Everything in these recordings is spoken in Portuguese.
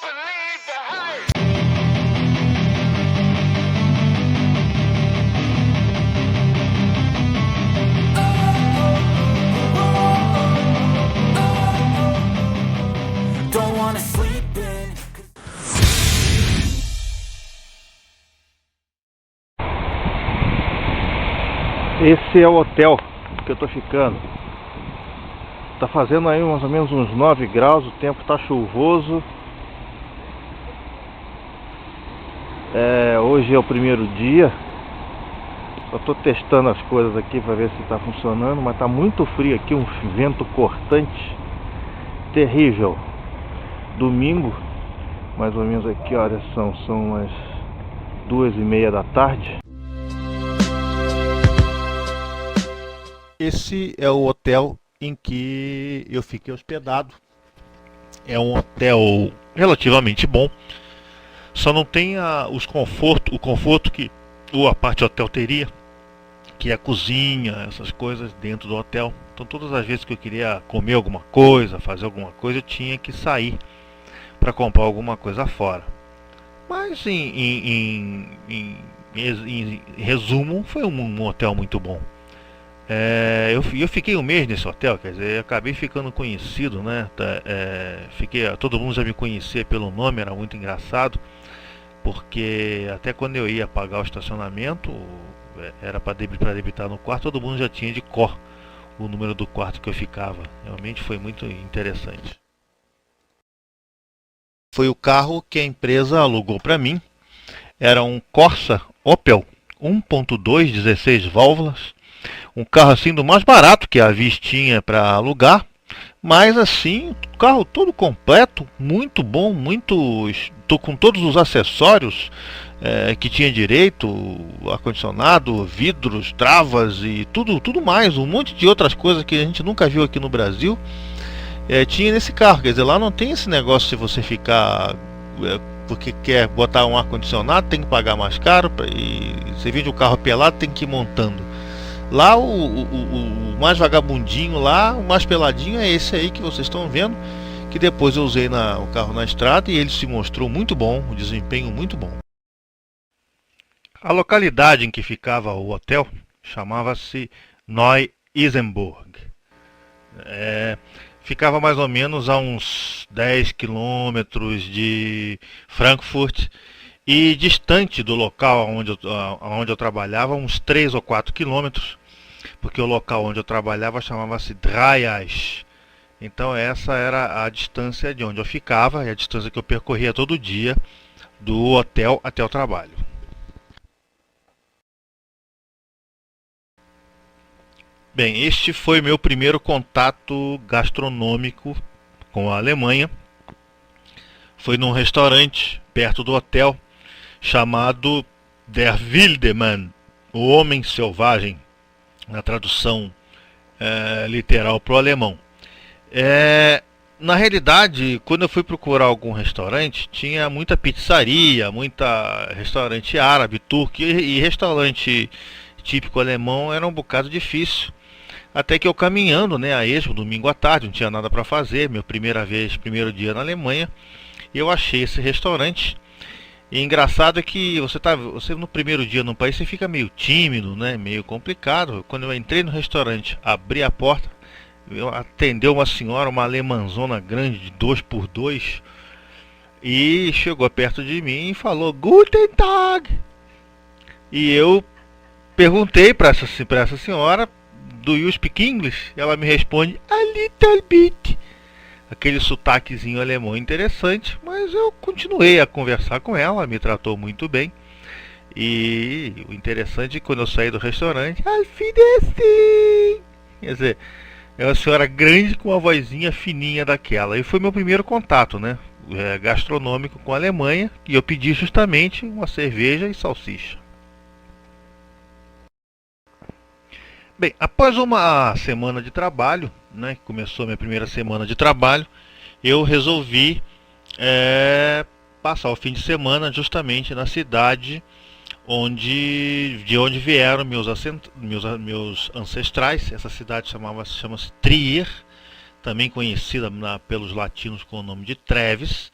believe the hype. Don't wanna sleep in. Esse é o hotel que eu tô ficando. Tá fazendo aí mais ou menos uns 9 graus, o tempo tá chuvoso. Hoje é o primeiro dia. Só tô testando as coisas aqui para ver se tá funcionando, mas tá muito frio aqui, um vento cortante, terrível. Domingo, mais ou menos aqui, olha, são umas 2:30 da tarde. Esse é o hotel em que eu fiquei hospedado. É um hotel relativamente bom. Só não tem o conforto que a parte hotel teria, que é a cozinha, essas coisas dentro do hotel. Então todas as vezes que eu queria comer alguma coisa, fazer alguma coisa, eu tinha que sair para comprar alguma coisa fora. Mas em resumo, foi um hotel muito bom. Eu fiquei um mês nesse hotel, quer dizer, acabei ficando conhecido, né? Todo mundo já me conhecia pelo nome, era muito engraçado, porque até quando eu ia pagar o estacionamento, era para debitar no quarto, todo mundo já tinha de cor o número do quarto que eu ficava. Realmente foi muito interessante. Foi o carro que a empresa alugou para mim. Era um Corsa Opel 1.2, 16 válvulas. Um carro assim do mais barato que a Avis tinha para alugar, mas assim, carro todo completo, muito bom, com todos os acessórios que tinha direito, ar-condicionado, vidros, travas e tudo mais, um monte de outras coisas que a gente nunca viu aqui no Brasil, tinha nesse carro. Quer dizer, lá não tem esse negócio, se você ficar porque quer botar um ar-condicionado tem que pagar mais caro, e você vende o carro pelado tem que ir montando. Lá o mais vagabundinho lá, o mais peladinho é esse aí que vocês estão vendo, que depois eu usei o carro na estrada e ele se mostrou muito bom, o desempenho muito bom. A localidade em que ficava o hotel chamava-se Neu-Isenburg. Ficava mais ou menos a uns 10 quilômetros de Frankfurt e distante do local onde eu trabalhava, uns 3 ou 4 quilômetros, porque o local onde eu trabalhava chamava-se Dreieich. Então essa era a distância de onde eu ficava e a distância que eu percorria todo dia do hotel até o trabalho. Bem, este foi meu primeiro contato gastronômico com a Alemanha. Foi num restaurante perto do hotel chamado Der Wilde Mann, o Homem Selvagem, na tradução literal para o alemão. Na realidade, quando eu fui procurar algum restaurante, tinha muita pizzaria, muita restaurante árabe, turco e restaurante típico alemão era um bocado difícil. Até que eu caminhando, a esmo, domingo à tarde, não tinha nada para fazer, primeiro dia na Alemanha, eu achei esse restaurante. E engraçado é que você no primeiro dia no país você fica meio tímido, meio complicado. Quando eu entrei no restaurante, abri a porta, atendeu uma senhora, uma alemãzona grande de 2x2, e chegou perto de mim e falou Guten Tag. E eu perguntei para essa senhora, do you speak English? Ela me responde a little bit. Aquele sotaquezinho alemão interessante, mas eu continuei a conversar com ela, me tratou muito bem. E o interessante é que quando eu saí do restaurante, Alfideci! Quer dizer, é uma senhora grande com uma vozinha fininha daquela. E foi meu primeiro contato, gastronômico com a Alemanha, e eu pedi justamente uma cerveja e salsicha. Bem, após uma semana de trabalho, que começou a minha primeira semana de trabalho, eu resolvi passar o fim de semana justamente na cidade de onde vieram meus ancestrais. Essa cidade chama-se Trier, também conhecida pelos latinos com o nome de Treves.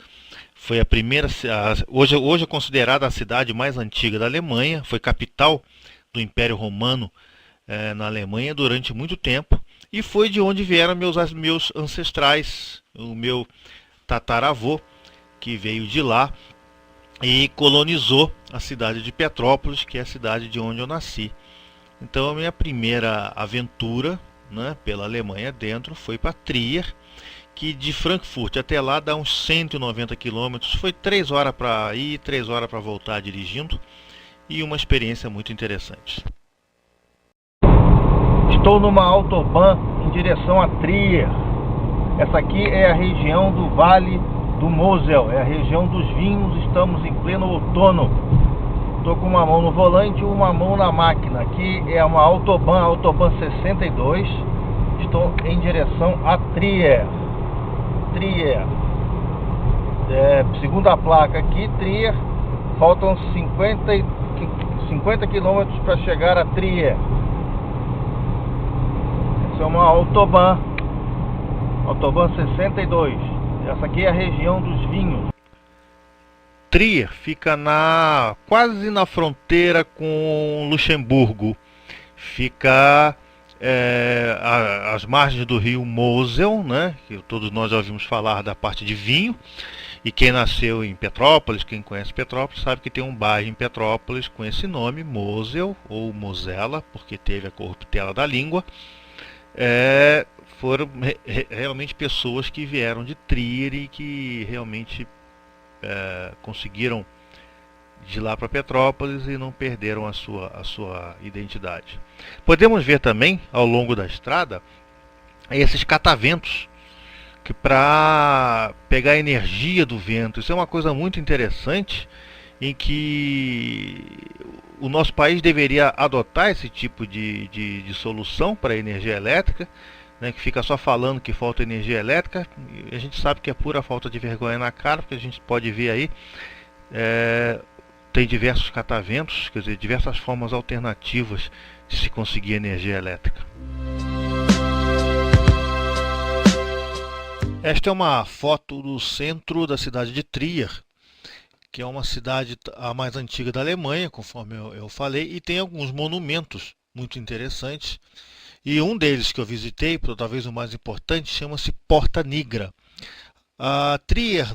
Foi a primeira, hoje é considerada a cidade mais antiga da Alemanha, foi capital do Império Romano na Alemanha durante muito tempo e foi de onde vieram meus ancestrais, o meu tataravô que veio de lá e colonizou a cidade de Petrópolis, que é a cidade de onde eu nasci. Então a minha primeira aventura, né, pela Alemanha dentro foi para Trier, que de Frankfurt até lá dá uns 190 quilômetros. Foi 3 horas para ir, 3 horas para voltar dirigindo e uma experiência muito interessante. Estou numa autobahn em direção a Trier. Essa aqui é a região do Vale do Mosel, é a região dos vinhos. Estamos em pleno outono. Estou com uma mão no volante e uma mão na máquina. Aqui é uma autobahn 62. Estou em direção a Trier. Segundo a placa aqui, Trier, faltam 50 quilômetros para chegar a Trier. Essa é uma autobahn 62. Essa aqui é a região dos vinhos. Trier fica quase na fronteira com Luxemburgo. Fica às margens do rio Mosel, né? Que todos nós já ouvimos falar da parte de vinho. E quem nasceu em Petrópolis, quem conhece Petrópolis, sabe que tem um bairro em Petrópolis com esse nome, Mosel ou Mosela, porque teve a corruptela da língua. Foram realmente pessoas que vieram de Trier e que realmente conseguiram de lá para Petrópolis e não perderam a sua identidade. Podemos ver também ao longo da estrada esses cataventos que para pegar a energia do vento. Isso é uma coisa muito interessante em que o nosso país deveria adotar esse tipo de solução para a energia elétrica, né, que fica só falando que falta energia elétrica. E a gente sabe que é pura falta de vergonha na cara, porque a gente pode ver aí tem diversos cataventos, quer dizer, diversas formas alternativas de se conseguir energia elétrica. Esta é uma foto do centro da cidade de Trier, que é uma cidade a mais antiga da Alemanha, conforme eu falei, e tem alguns monumentos muito interessantes. E um deles que eu visitei, talvez o mais importante, chama-se Porta Nigra. A Trier,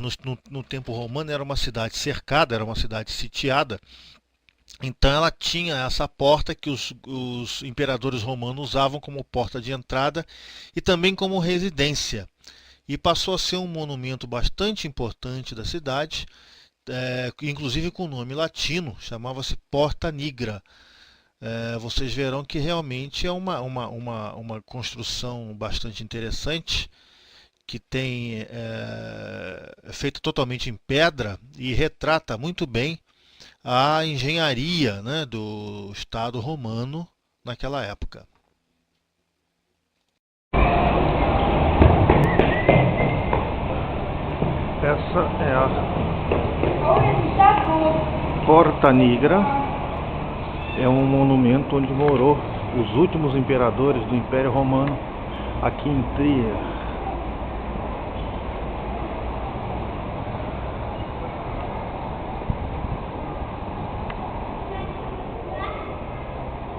no tempo romano, era uma cidade cercada, era uma cidade sitiada. Então ela tinha essa porta que os imperadores romanos usavam como porta de entrada e também como residência. E passou a ser um monumento bastante importante da cidade, inclusive com nome latino, chamava-se Porta Nigra. Vocês verão que realmente é uma construção bastante interessante, que é feita totalmente em pedra e retrata muito bem a engenharia, né, do Estado romano naquela época. Essa é a Porta Nigra. É um monumento onde morou os últimos imperadores do Império Romano aqui em Trier.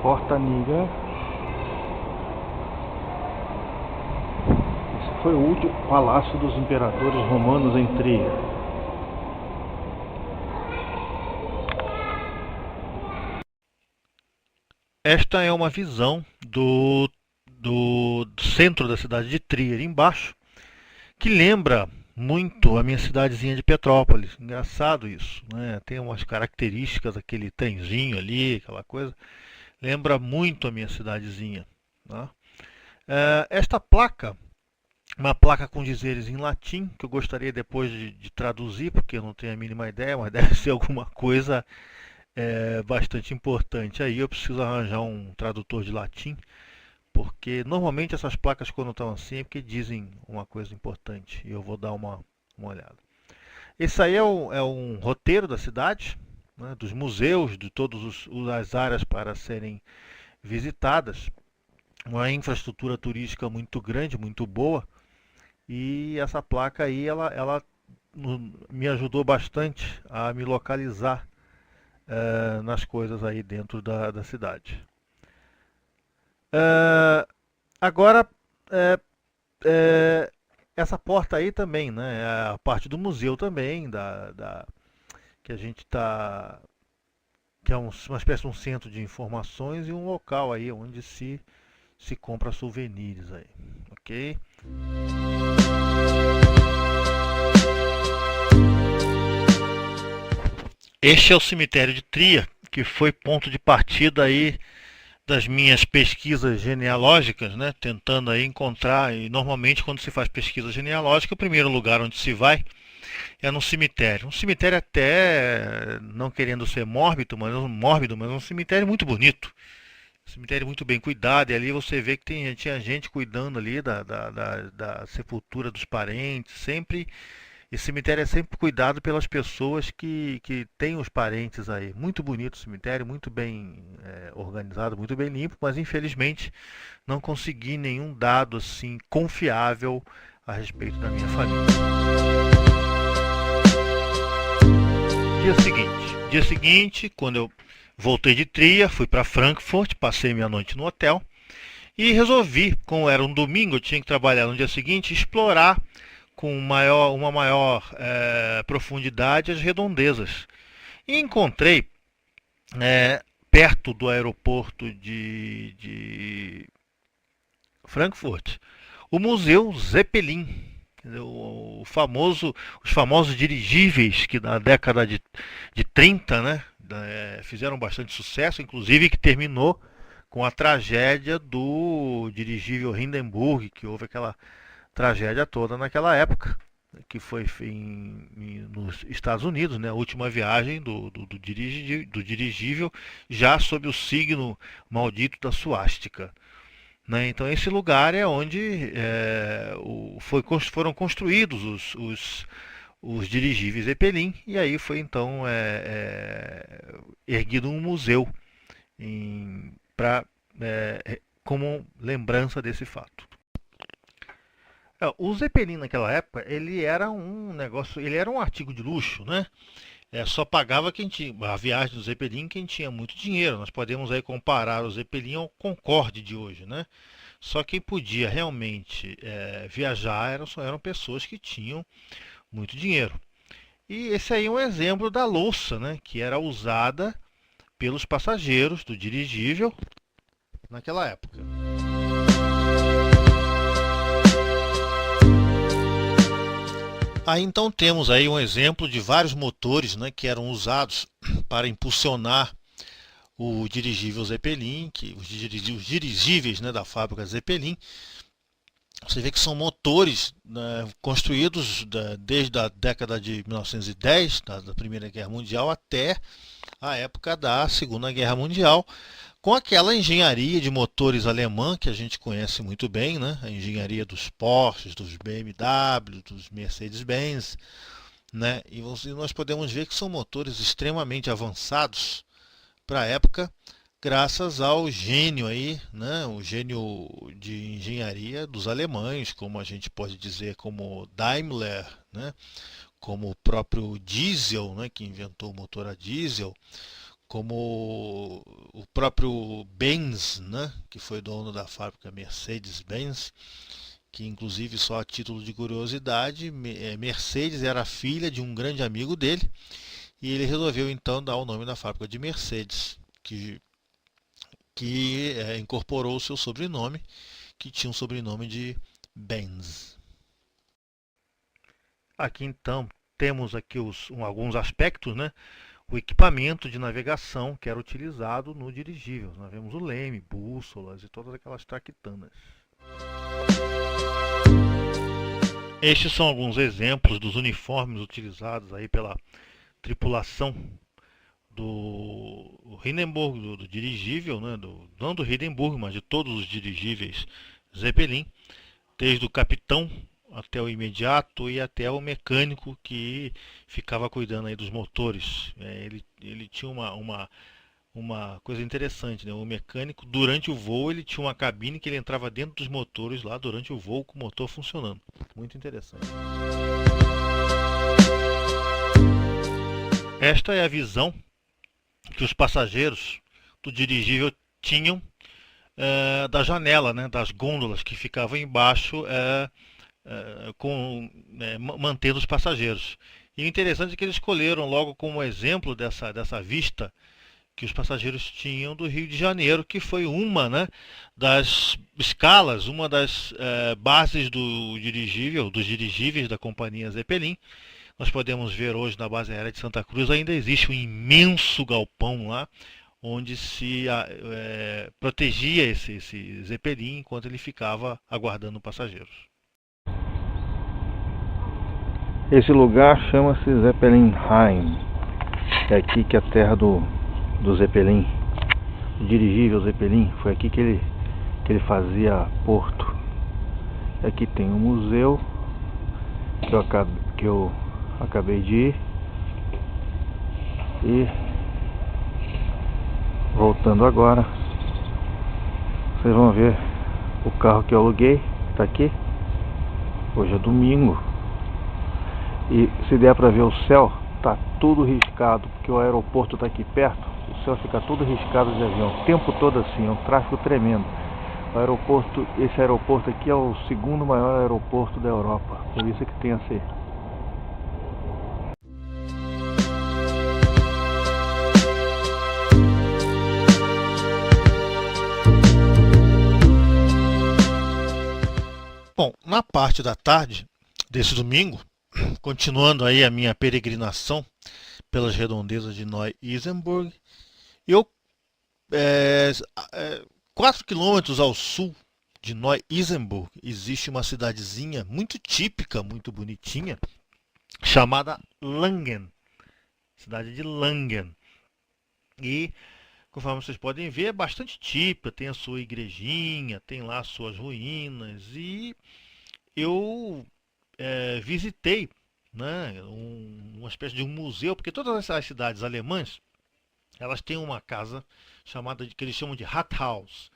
Porta Nigra. Esse foi o último palácio dos imperadores romanos em Trier. Esta é uma visão do centro da cidade de Trier, embaixo, que lembra muito a minha cidadezinha de Petrópolis. Engraçado isso, né? Tem umas características, aquele trenzinho ali, aquela coisa. Lembra muito a minha cidadezinha, tá? Esta placa, uma placa com dizeres em latim, que eu gostaria depois de traduzir, porque eu não tenho a mínima ideia, mas deve ser alguma coisa bastante importante. Aí eu preciso arranjar um tradutor de latim, porque normalmente essas placas, quando estão assim, é porque dizem uma coisa importante, e eu vou dar uma olhada. Esse aí é um roteiro da cidade, né, dos museus, de todas as áreas para serem visitadas. Uma infraestrutura turística muito grande, muito boa. E essa placa aí, ela me ajudou bastante a me localizar nas coisas aí dentro da cidade. Agora, é, é, essa porta aí também, né? É a parte do museu também, que a gente está, que é uma espécie de um centro de informações e um local aí onde se compra souvenirs aí, ok? Este é o cemitério de Tria, que foi ponto de partida aí das minhas pesquisas genealógicas, né? Tentando aí encontrar, e normalmente quando se faz pesquisa genealógica, o primeiro lugar onde se vai é no cemitério. Um cemitério até, não querendo ser mórbido, mas um cemitério muito bonito. Um cemitério muito bem cuidado, e ali você vê que tinha gente cuidando ali da sepultura dos parentes, sempre. Esse cemitério é sempre cuidado pelas pessoas que têm os parentes aí. Muito bonito o cemitério, muito bem organizado, muito bem limpo, mas infelizmente não consegui nenhum dado assim confiável a respeito da minha família. Dia seguinte, quando eu voltei de Tria, fui para Frankfurt, passei minha noite no hotel e resolvi, como era um domingo, eu tinha que trabalhar no dia seguinte, explorar com uma maior profundidade as redondezas. E encontrei, perto do aeroporto de Frankfurt, o Museu Zeppelin. Os famosos dirigíveis que na década de 30, né, fizeram bastante sucesso, inclusive que terminou com a tragédia do dirigível Hindenburg, que houve aquela tragédia toda naquela época, que foi nos Estados Unidos, né, a última viagem do dirigível, já sob o signo maldito da suástica. Né? Então esse lugar é onde foram construídos os dirigíveis Zeppelin, e aí foi então erguido um museu como lembrança desse fato. O Zeppelin naquela época, ele era um artigo de luxo, né? Só pagava quem tinha a viagem do Zeppelin, quem tinha muito dinheiro. Nós podemos aí comparar o Zeppelin ao Concorde de hoje, né? Só quem podia realmente viajar eram pessoas que tinham muito dinheiro. E esse aí é um exemplo da louça, né? Que era usada pelos passageiros do dirigível naquela época. Aí então temos aí um exemplo de vários motores, né, que eram usados para impulsionar o dirigível Zeppelin, os dirigíveis, né, da fábrica Zeppelin. Você vê que são motores, né, construídos desde a década de 1910, da Primeira Guerra Mundial, até a época da Segunda Guerra Mundial, com aquela engenharia de motores alemã que a gente conhece muito bem, né? A engenharia dos Porsches, dos BMW, dos Mercedes-Benz, né? E nós podemos ver que são motores extremamente avançados para a época, graças ao gênio aí, né? O gênio de engenharia dos alemães, como a gente pode dizer, como Daimler, né? Como o próprio Diesel, né? Que inventou o motor a diesel, como o próprio Benz, né, que foi dono da fábrica Mercedes-Benz, que inclusive, só a título de curiosidade, Mercedes era filha de um grande amigo dele, e ele resolveu então dar o nome da fábrica de Mercedes, que incorporou o seu sobrenome, que tinha um sobrenome de Benz. Aqui então temos aqui alguns aspectos, né? O equipamento de navegação que era utilizado no dirigível. Nós vemos o leme, bússolas e todas aquelas traquitanas. Estes são alguns exemplos dos uniformes utilizados aí pela tripulação do Hindenburg, do dirigível, né? Não do Hindenburg, mas de todos os dirigíveis Zeppelin, desde o capitão até o imediato e até o mecânico que ficava cuidando aí dos motores. Ele tinha uma coisa interessante, né? O mecânico, durante o voo, ele tinha uma cabine que ele entrava dentro dos motores lá durante o voo com o motor funcionando. Muito interessante. esta é a visão que os passageiros do dirigível tinham da janela, né, das gôndolas que ficavam embaixo, mantendo os passageiros. E o interessante é que eles escolheram logo como exemplo dessa vista que os passageiros tinham do Rio de Janeiro, que foi uma, né, das escalas, uma das bases dos dirigíveis da companhia Zeppelin. Nós podemos ver hoje na base aérea de Santa Cruz, ainda existe um imenso galpão lá, onde se protegia esse Zeppelin enquanto ele ficava aguardando passageiros. Esse lugar chama-se Zeppelinheim. É aqui que é a terra do Zeppelin, o dirigível Zeppelin. Foi aqui que ele fazia porto. Aqui tem um museu que eu acabei de ir. E voltando agora, vocês vão ver o carro que eu aluguei, está aqui. Hoje é domingo e se der para ver o céu, tá tudo riscado, porque o aeroporto está aqui perto. O céu fica todo riscado de avião, o tempo todo assim, é um tráfego tremendo. Esse aeroporto aqui é o segundo maior aeroporto da Europa, por isso que tem esse. Bom, na parte da tarde desse domingo, continuando aí a minha peregrinação pelas redondezas de Neu-Isenburg, 4 quilômetros ao sul de Neu-Isenburg existe uma cidadezinha muito típica, muito bonitinha, chamada Langen, cidade de Langen. E, conforme vocês podem ver, é bastante típica, tem a sua igrejinha, tem lá suas ruínas, e eu visitei, né, uma espécie de um museu, porque todas as cidades alemãs, elas têm uma casa que eles chamam de Rathaus,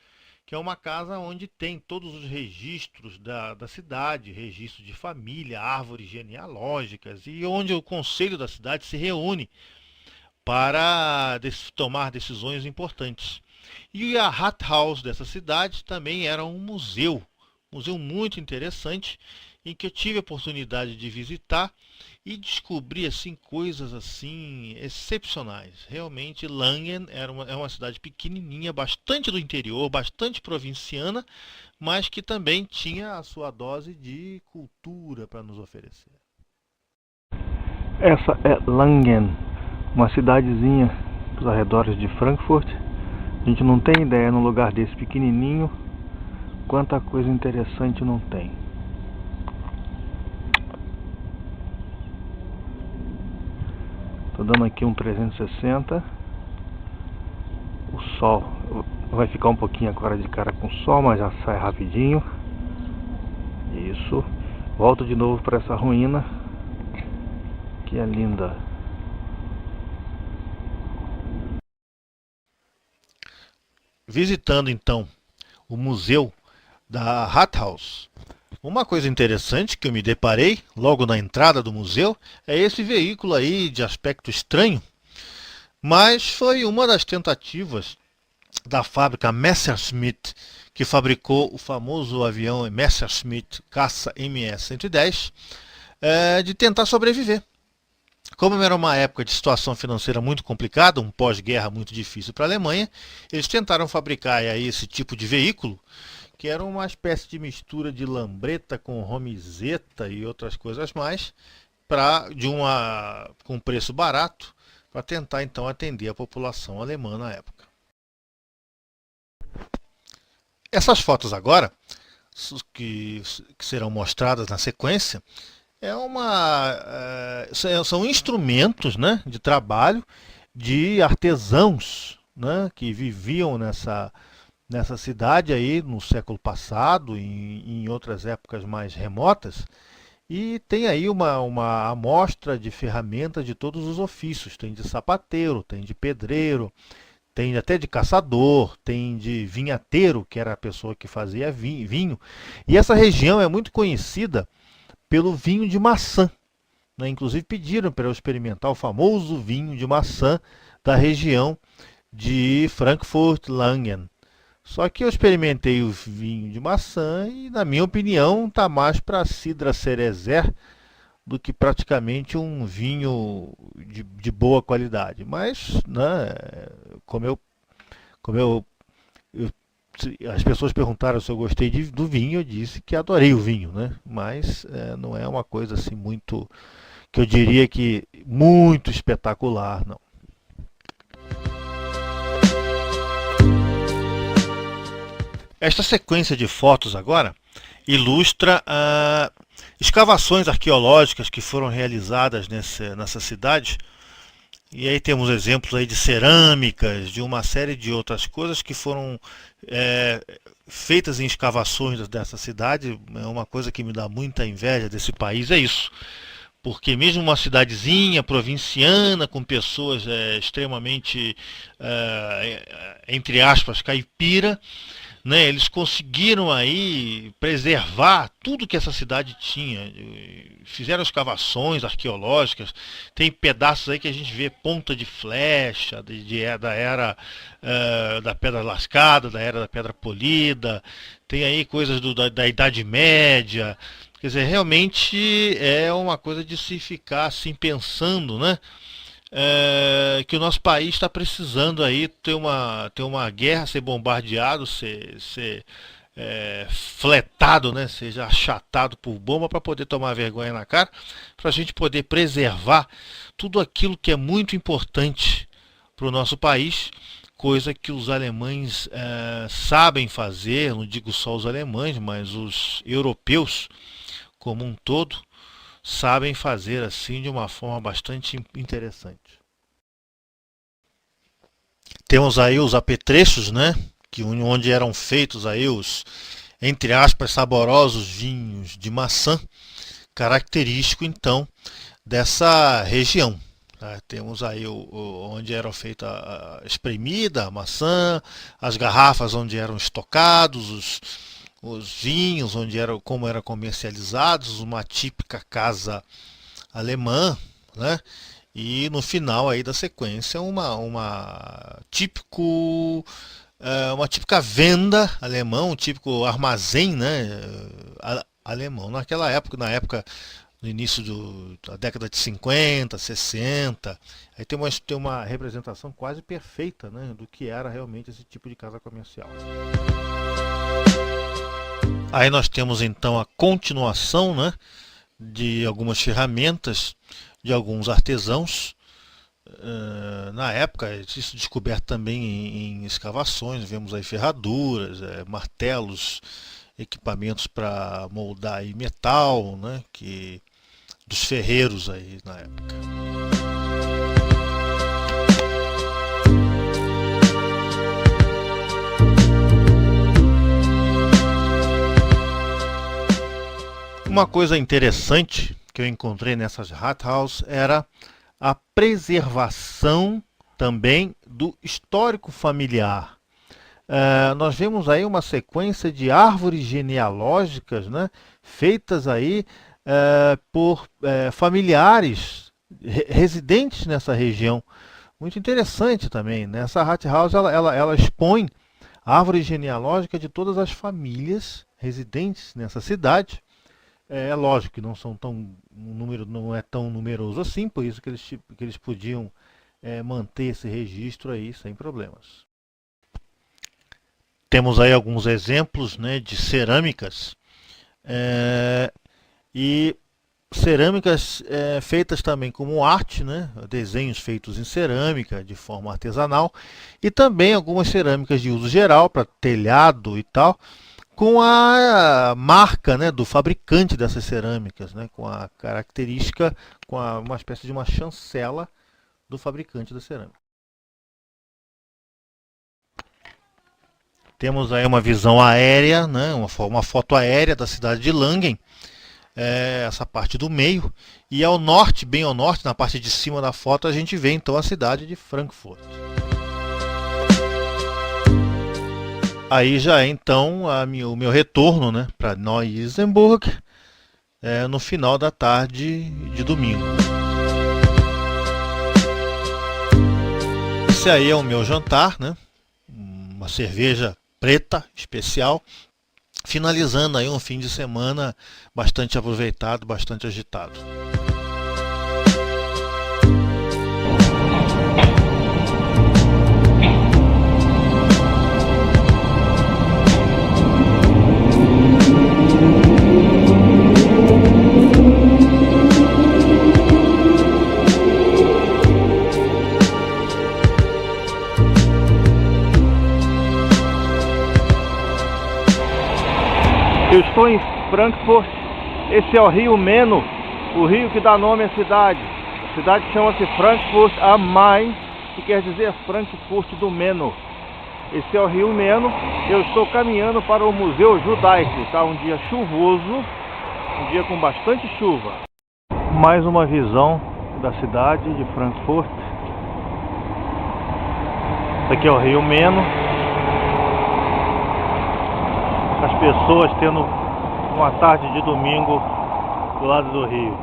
que é uma casa onde tem todos os registros da cidade, registros de família, árvores genealógicas, e onde o conselho da cidade se reúne para tomar decisões importantes. E a Rathaus dessa cidade também era um museu muito interessante, em que eu tive a oportunidade de visitar e descobri assim coisas assim excepcionais. Realmente Langen é uma cidade pequenininha, bastante do interior, bastante provinciana, mas que também tinha a sua dose de cultura para nos oferecer. Essa é Langen, uma cidadezinha dos arredores de Frankfurt. A gente não tem ideia, num lugar desse pequenininho, quanta coisa interessante não tem. Tô dando aqui um 360. O sol vai ficar um pouquinho agora de cara com o sol, mas já sai rapidinho. Isso. Volto de novo para essa ruína, que é linda. Visitando então o museu da Rathaus, uma coisa interessante que eu me deparei logo na entrada do museu é esse veículo aí de aspecto estranho, mas foi uma das tentativas da fábrica Messerschmitt, que fabricou o famoso avião Messerschmitt Caça MS-110, de tentar sobreviver. Como era uma época de situação financeira muito complicada, um pós-guerra muito difícil para a Alemanha, eles tentaram fabricar aí esse tipo de veículo, que era uma espécie de mistura de lambreta com romizeta e outras coisas mais, com preço barato, para tentar então atender a população alemã na época. Essas fotos agora, que serão mostradas na sequência, são instrumentos, né, de trabalho de artesãos, né, que viviam nessa cidade aí no século passado e em outras épocas mais remotas, e tem aí uma amostra de ferramentas de todos os ofícios. Tem de sapateiro, tem de pedreiro, tem até de caçador, tem de vinhateiro, que era a pessoa que fazia vinho. E essa região é muito conhecida pelo vinho de maçã. né? Inclusive pediram para eu experimentar o famoso vinho de maçã da região de Frankfurt-Langen. Só que eu experimentei o vinho de maçã e, na minha opinião, está mais para Cidra Cerezer do que praticamente um vinho de boa qualidade. Mas, né, como eu, como eu, eu as pessoas perguntaram se eu gostei do vinho, eu disse que adorei o vinho, né? Mas não é uma coisa assim muito, que eu diria que muito espetacular, não. Esta sequência de fotos agora ilustra escavações arqueológicas que foram realizadas nessa cidade. E aí temos exemplos aí de cerâmicas, de uma série de outras coisas que foram feitas em escavações dessa cidade. É uma coisa que me dá muita inveja desse país, é isso. Porque mesmo uma cidadezinha provinciana, com pessoas extremamente, entre aspas, caipira, né, eles conseguiram aí preservar tudo que essa cidade tinha. Fizeram escavações arqueológicas, tem pedaços aí que a gente vê ponta de flecha da era da pedra lascada, da era da pedra polida, tem aí coisas da Idade Média. Quer dizer, realmente é uma coisa de se ficar assim pensando, né? Que o nosso país está precisando aí ter uma guerra, ser bombardeado, ser fletado, né? Seja achatado por bomba para poder tomar vergonha na cara, para a gente poder preservar tudo aquilo que é muito importante para o nosso país, coisa que os alemães sabem fazer, não digo só os alemães, mas os europeus como um todo, sabem fazer assim de uma forma bastante interessante. Temos aí os apetrechos, né, onde eram feitos aí os, entre aspas, saborosos vinhos de maçã, característico então dessa região. Tá? Temos aí onde era feita a espremida, a maçã, as garrafas onde eram estocados, os vinhos, como eram comercializados, uma típica casa alemã, né? E no final aí da sequência uma típica venda alemã, um típico armazém, né? Alemão. Na época no início da década de 50, 60, aí tem uma representação quase perfeita, né, do que era realmente esse tipo de casa comercial. Aí nós temos então a continuação, né, de algumas ferramentas de alguns artesãos. Na época, isso descoberto também em escavações, vemos aí ferraduras, martelos, equipamentos para moldar aí metal, né, dos ferreiros aí na época. Uma coisa interessante que eu encontrei nessas Rathaus era a preservação também do histórico familiar. Nós vemos aí uma sequência de árvores genealógicas, né, feitas aí por familiares residentes nessa região. Muito interessante também, né? Essa Rathaus ela expõe a árvore genealógica de todas as famílias residentes nessa cidade. É lógico que o número não é tão numeroso assim, por isso que eles podiam manter esse registro aí sem problemas. Temos aí alguns exemplos, né, de cerâmicas e cerâmicas feitas também como arte, né, desenhos feitos em cerâmica de forma artesanal, e também algumas cerâmicas de uso geral para telhado e tal, com a marca, né, do fabricante dessas cerâmicas, né, com a característica, uma espécie de uma chancela do fabricante da cerâmica. Temos aí uma visão aérea, né, uma foto aérea da cidade de Langen, essa parte do meio, e ao norte, bem ao norte, na parte de cima da foto, a gente vê então a cidade de Frankfurt. Aí já é então o meu retorno, né, para Neu-Isenburg, no final da tarde de domingo. Esse aí é o meu jantar, né? Uma cerveja preta especial, finalizando aí um fim de semana bastante aproveitado, bastante agitado. Eu estou em Frankfurt. Esse é o rio Meno, o rio que dá nome à cidade. A cidade chama-se Frankfurt am Main, que quer dizer Frankfurt do Meno. Esse é o rio Meno. Eu estou caminhando para o Museu Judaico. Está um dia chuvoso, um dia com bastante chuva. Mais uma visão da cidade de Frankfurt. Esse aqui é o rio Meno. As pessoas tendo uma tarde de domingo do lado do rio.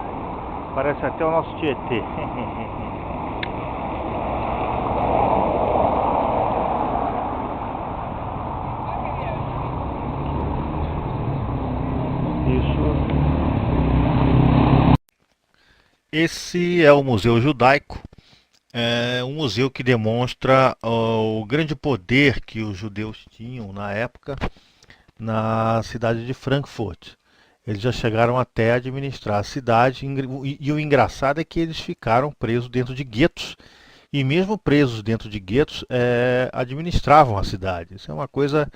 Parece até o nosso Tietê. Esse é o Museu Judaico. É um museu que demonstra o grande poder que os judeus tinham na época na cidade de Frankfurt. Eles já chegaram até a administrar a cidade e o engraçado é que eles ficaram presos dentro de guetos e mesmo presos dentro de guetos administravam a cidade. Isso é uma coisa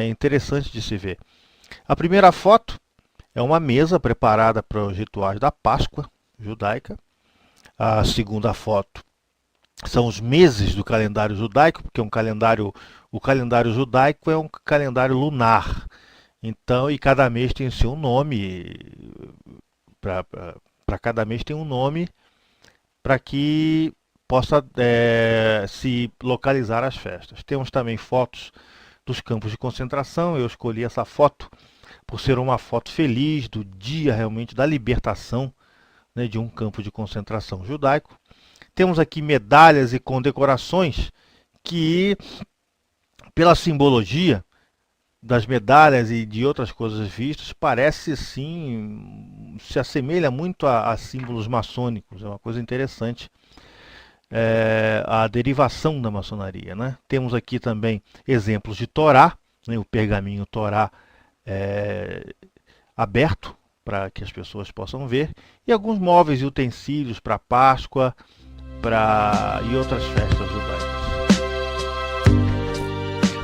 interessante de se ver. A primeira foto é uma mesa preparada para os rituais da Páscoa judaica. A segunda foto são os meses do calendário judaico, porque o calendário judaico é um calendário lunar. Então, e cada mês tem o seu nome, para cada mês tem um nome para que possa se localizar as festas. Temos também fotos dos campos de concentração. Eu escolhi essa foto por ser uma foto feliz do dia realmente da libertação, né, de um campo de concentração judaico. Temos aqui medalhas e condecorações que, pela simbologia das medalhas e de outras coisas vistas, parece sim, se assemelha muito a símbolos maçônicos. É uma coisa interessante, a derivação da maçonaria, né? Temos aqui também exemplos de Torá, né, o pergaminho Torá aberto para que as pessoas possam ver, e alguns móveis e utensílios para Páscoa e outras festas judaicas.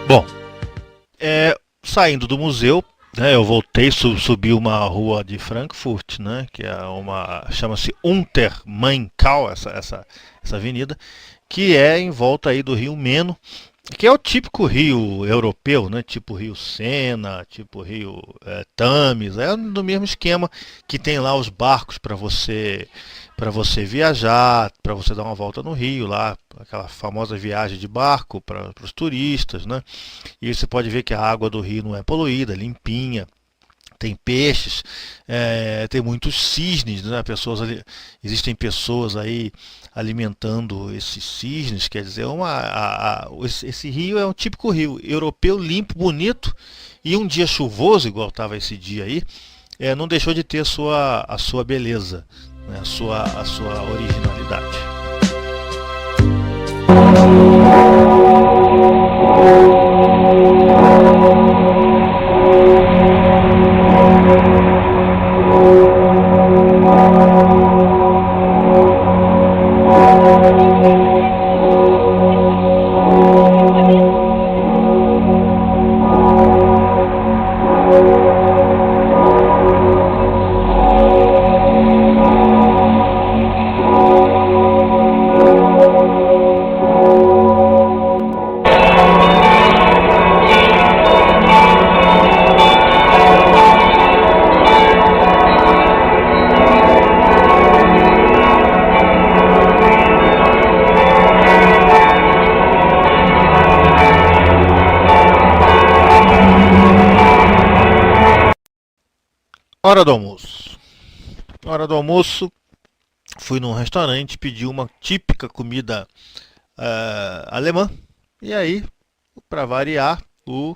Bom, saindo do museu, né, eu voltei, subi uma rua de Frankfurt, né, que é chama-se Unter-Main-Kau, essa avenida, que é em volta aí do rio Meno, que é o típico rio europeu, né, tipo rio Sena, tipo rio Tames, é do mesmo esquema que tem lá os barcos para você viajar, para você dar uma volta no rio lá, aquela famosa viagem de barco para os turistas, né? E você pode ver que a água do rio não é poluída, limpinha. Tem peixes, tem muitos cisnes, né? Existem pessoas aí alimentando esses cisnes, quer dizer, esse rio é um típico rio europeu, limpo, bonito, e um dia chuvoso, igual estava esse dia aí, não deixou de ter a sua beleza, né? a sua originalidade. Hora do almoço. hora do almoço, fui num restaurante, pedi uma típica comida alemã. E aí, para variar, o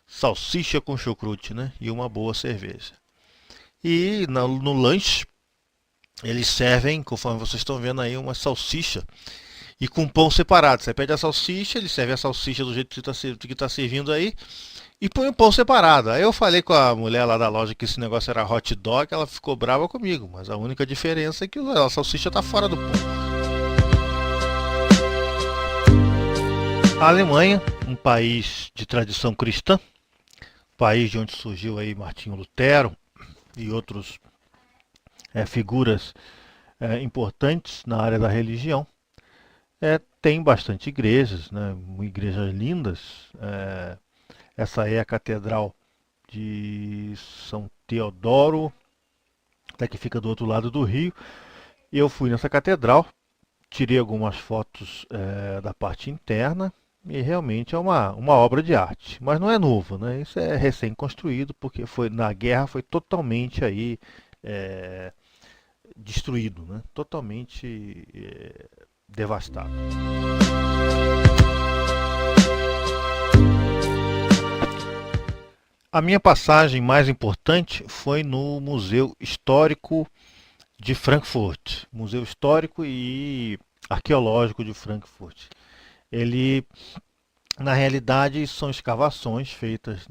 salsicha com chucrute, né? E uma boa cerveja. E no lanche, eles servem, conforme vocês estão vendo aí, uma salsicha e com pão separado. Você pede a salsicha, ele serve a salsicha do jeito que está servindo aí e põe o pão separado. Aí eu falei com a mulher lá da loja que esse negócio era hot dog, ela ficou brava comigo, mas a única diferença é que a salsicha está fora do pão. A Alemanha, um país de tradição cristã, país de onde surgiu aí Martinho Lutero e outros figuras importantes na área da religião. Tem bastante igrejas, né? Igrejas lindas. Essa é a Catedral de São Teodoro, que fica do outro lado do rio. Eu fui nessa catedral, tirei algumas fotos da parte interna e realmente é uma obra de arte. Mas não é novo, né? Isso é recém-construído porque na guerra foi totalmente aí destruído, né? Totalmente devastado. A minha passagem mais importante foi no Museu Histórico de Frankfurt, Museu Histórico e Arqueológico de Frankfurt. Ele, na realidade, são escavações feitas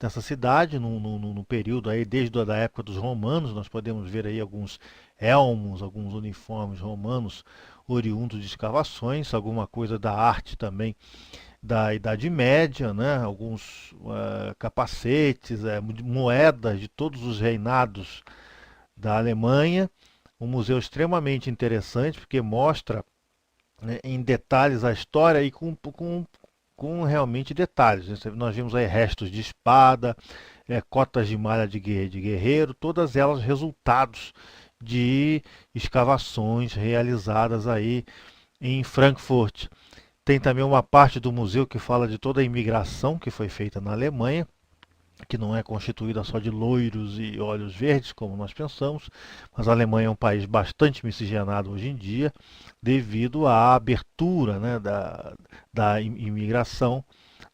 nessa cidade, no período aí, desde a época dos romanos. Nós podemos ver aí alguns elmos, alguns uniformes romanos oriundos de escavações, alguma coisa da arte também da Idade Média, né? Alguns capacetes, moedas de todos os reinados da Alemanha. Um museu extremamente interessante porque mostra, né, em detalhes a história e com realmente detalhes. Nós vimos aí restos de espada, cotas de malha de guerreiro, todas elas resultados de escavações realizadas aí em Frankfurt. Tem também uma parte do museu que fala de toda a imigração que foi feita na Alemanha, que não é constituída só de loiros e olhos verdes, como nós pensamos, mas a Alemanha é um país bastante miscigenado hoje em dia, devido à abertura, né, da imigração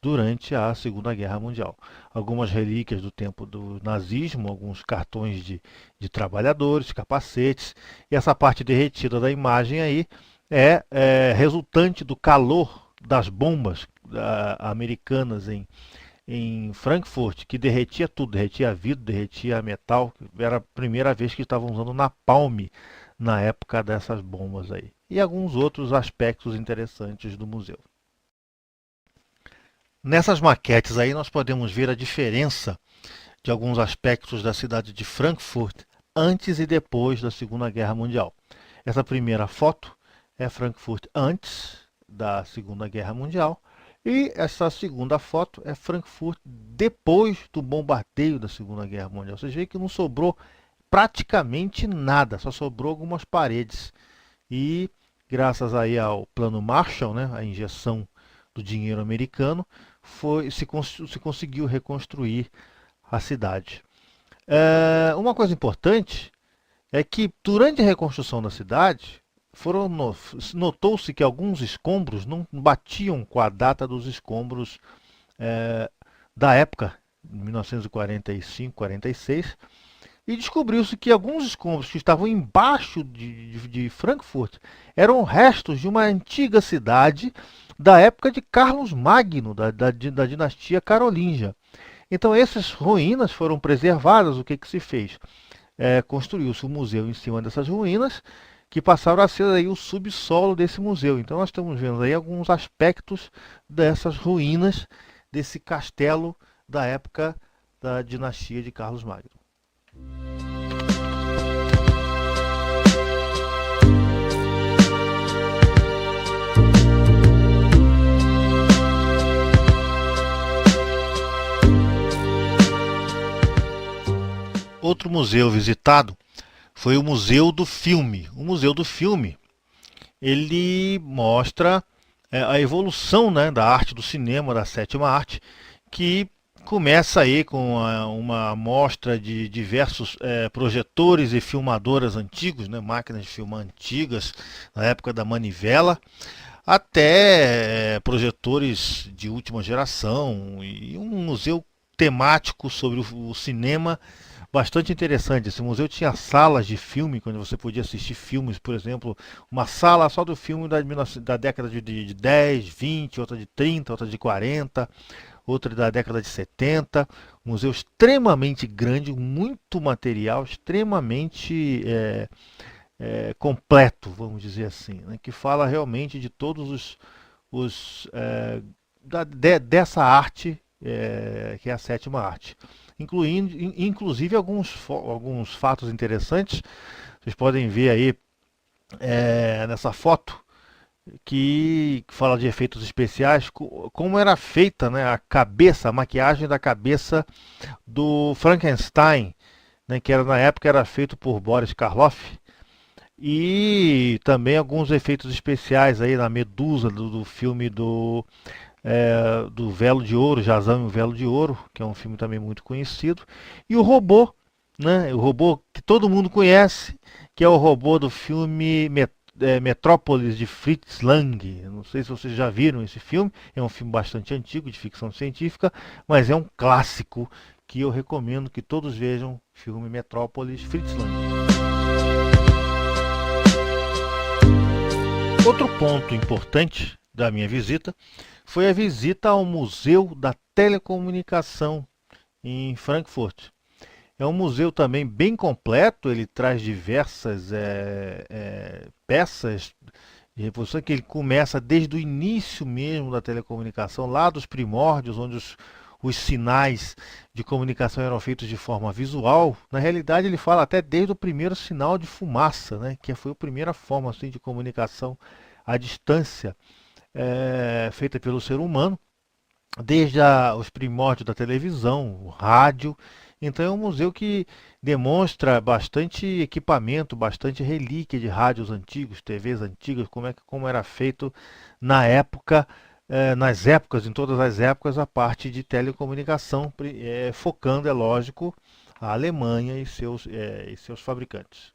durante a Segunda Guerra Mundial. Algumas relíquias do tempo do nazismo, alguns cartões de trabalhadores, capacetes, e essa parte derretida da imagem aí é resultante do calor das bombas americanas em Frankfurt, que derretia tudo, derretia vidro, derretia metal. Era a primeira vez que estavam usando napalm na época dessas bombas aí. E alguns outros aspectos interessantes do museu. Nessas maquetes aí nós podemos ver a diferença de alguns aspectos da cidade de Frankfurt antes e depois da Segunda Guerra Mundial. Essa primeira foto é Frankfurt antes da Segunda Guerra Mundial e essa segunda foto é Frankfurt depois do bombardeio da Segunda Guerra Mundial. Vocês veem que não sobrou praticamente nada, só sobrou algumas paredes. E graças aí ao Plano Marshall, né, a injeção do dinheiro americano, se conseguiu reconstruir a cidade. Uma coisa importante é que durante a reconstrução da cidade, notou-se que alguns escombros não batiam com a data dos escombros da época, 1945, 46, e descobriu-se que alguns escombros que estavam embaixo de Frankfurt eram restos de uma antiga cidade da época de Carlos Magno, da dinastia carolíngia. Então essas ruínas foram preservadas. O que se fez? Construiu-se um museu em cima dessas ruínas, que passaram a ser aí o subsolo desse museu. Então nós estamos vendo aí alguns aspectos dessas ruínas, desse castelo da época da dinastia de Carlos Magno. Outro museu visitado foi o Museu do Filme. O Museu do Filme, ele mostra a evolução, né, da arte do cinema, da sétima arte, que começa aí com uma amostra de diversos projetores e filmadoras antigos, né, máquinas de filmar antigas, na época da manivela, até projetores de última geração e um museu temático sobre o cinema bastante interessante. Esse museu tinha salas de filme, onde você podia assistir filmes, por exemplo, uma sala só do filme da década de 10, 20, outra de 30, outra de 40, outra da década de 70. Um museu extremamente grande, muito material, extremamente completo, vamos dizer assim, né, que fala realmente de todos dessa arte, que é a sétima arte, inclusive alguns fatos interessantes. Vocês podem ver aí nessa foto que fala de efeitos especiais, como era feita, né, a maquiagem da cabeça do Frankenstein, né, que na época era feito por Boris Karloff. E também alguns efeitos especiais aí na Medusa do filme do Velo de Ouro, Jazão e o Velo de Ouro, que é um filme também muito conhecido. E o robô, né, o robô que todo mundo conhece, que é o robô do filme Metrópolis, de Fritz Lang. Não sei se vocês já viram esse filme, é um filme bastante antigo, de ficção científica, mas é um clássico que eu recomendo que todos vejam, filme Metrópolis, Fritz Lang. Outro ponto importante da minha visita foi a visita ao Museu da Telecomunicação em Frankfurt. É um museu também bem completo, ele traz diversas peças de reposição, que ele começa desde o início mesmo da telecomunicação, lá dos primórdios, onde os sinais de comunicação eram feitos de forma visual. Na realidade, ele fala até desde o primeiro sinal de fumaça, né, que foi a primeira forma assim, de comunicação à distância feita pelo ser humano, desde os primórdios da televisão, o rádio. Então é um museu que demonstra bastante equipamento, bastante relíquia de rádios antigos, TVs antigas, como era feito na época, em todas as épocas, a parte de telecomunicação, focando, é lógico, a Alemanha e seus fabricantes.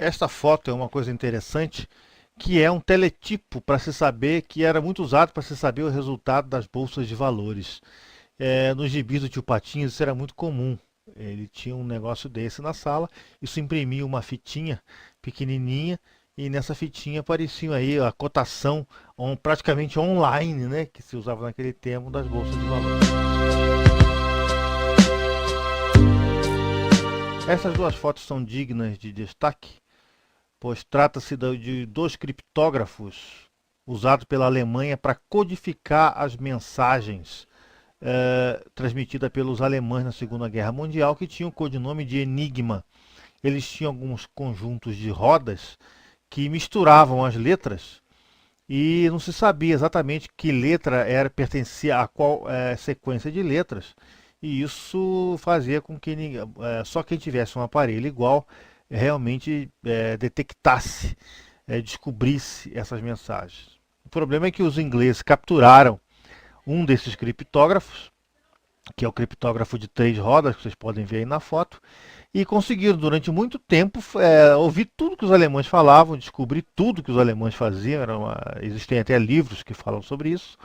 Esta foto é uma coisa interessante, que é um teletipo para se saber, que era muito usado para se saber o resultado das bolsas de valores. Nos gibis do Tio Patinhas isso era muito comum. Ele tinha um negócio desse na sala, isso imprimia uma fitinha pequenininha e nessa fitinha aparecia aí a cotação praticamente online, né, que se usava naquele tempo das bolsas de valores. Essas duas fotos são dignas de destaque, pois trata-se de dois criptógrafos usados pela Alemanha para codificar as mensagens transmitidas pelos alemães na Segunda Guerra Mundial, que tinham o codinome de Enigma. Eles tinham alguns conjuntos de rodas que misturavam as letras e não se sabia exatamente que letra pertencia a qual sequência de letras. e isso fazia com que só quem tivesse um aparelho igual realmente detectasse, descobrisse essas mensagens. O problema é que os ingleses capturaram um desses criptógrafos, que é o criptógrafo de 3 rodas, que vocês podem ver aí na foto, e conseguiram durante muito tempo ouvir tudo que os alemães falavam, descobrir tudo que os alemães faziam. Existem até livros que falam sobre isso.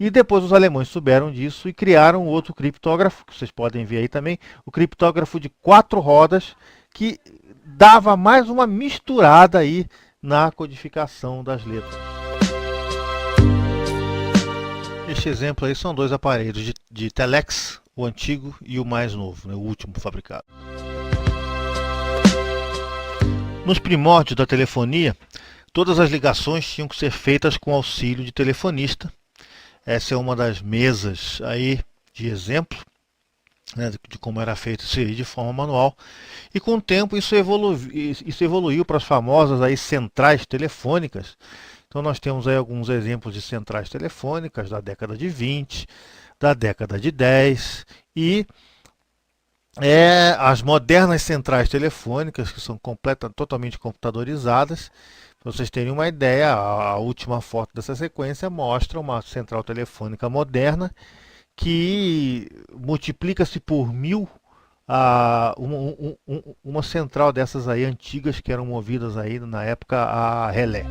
E depois os alemães souberam disso e criaram outro criptógrafo, que vocês podem ver aí também, o criptógrafo de 4 rodas, que dava mais uma misturada aí na codificação das letras. Este exemplo aí são 2 aparelhos de telex, o antigo e o mais novo, né, o último fabricado. Nos primórdios da telefonia, todas as ligações tinham que ser feitas com auxílio de telefonista. Essa é uma das mesas aí de exemplo, né, de como era feito isso aí de forma manual. E com o tempo isso evoluiu para as famosas aí centrais telefônicas. Então nós temos aí alguns exemplos de centrais telefônicas da década de 20, da década de 10 e as modernas centrais telefônicas, que são totalmente computadorizadas. Para vocês terem uma ideia, a última foto dessa sequência mostra uma central telefônica moderna que multiplica-se por 1000 uma central dessas aí antigas que eram movidas aí na época a relé.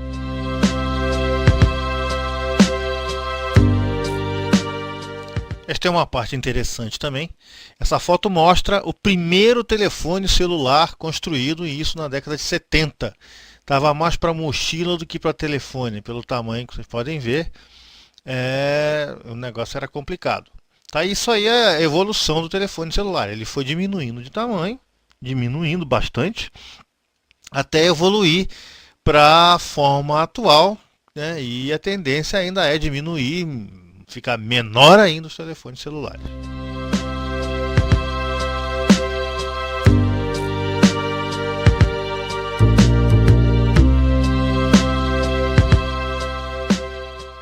Esta é uma parte interessante também. Essa foto mostra o primeiro telefone celular construído, e isso na década de 70. Estava mais para mochila do que para telefone, pelo tamanho que vocês podem ver. O negócio era complicado. Tá, isso aí é a evolução do telefone celular. Ele foi diminuindo de tamanho, diminuindo bastante, até evoluir para a forma atual, né? E a tendência ainda é diminuir, ficar menor ainda os telefones celulares.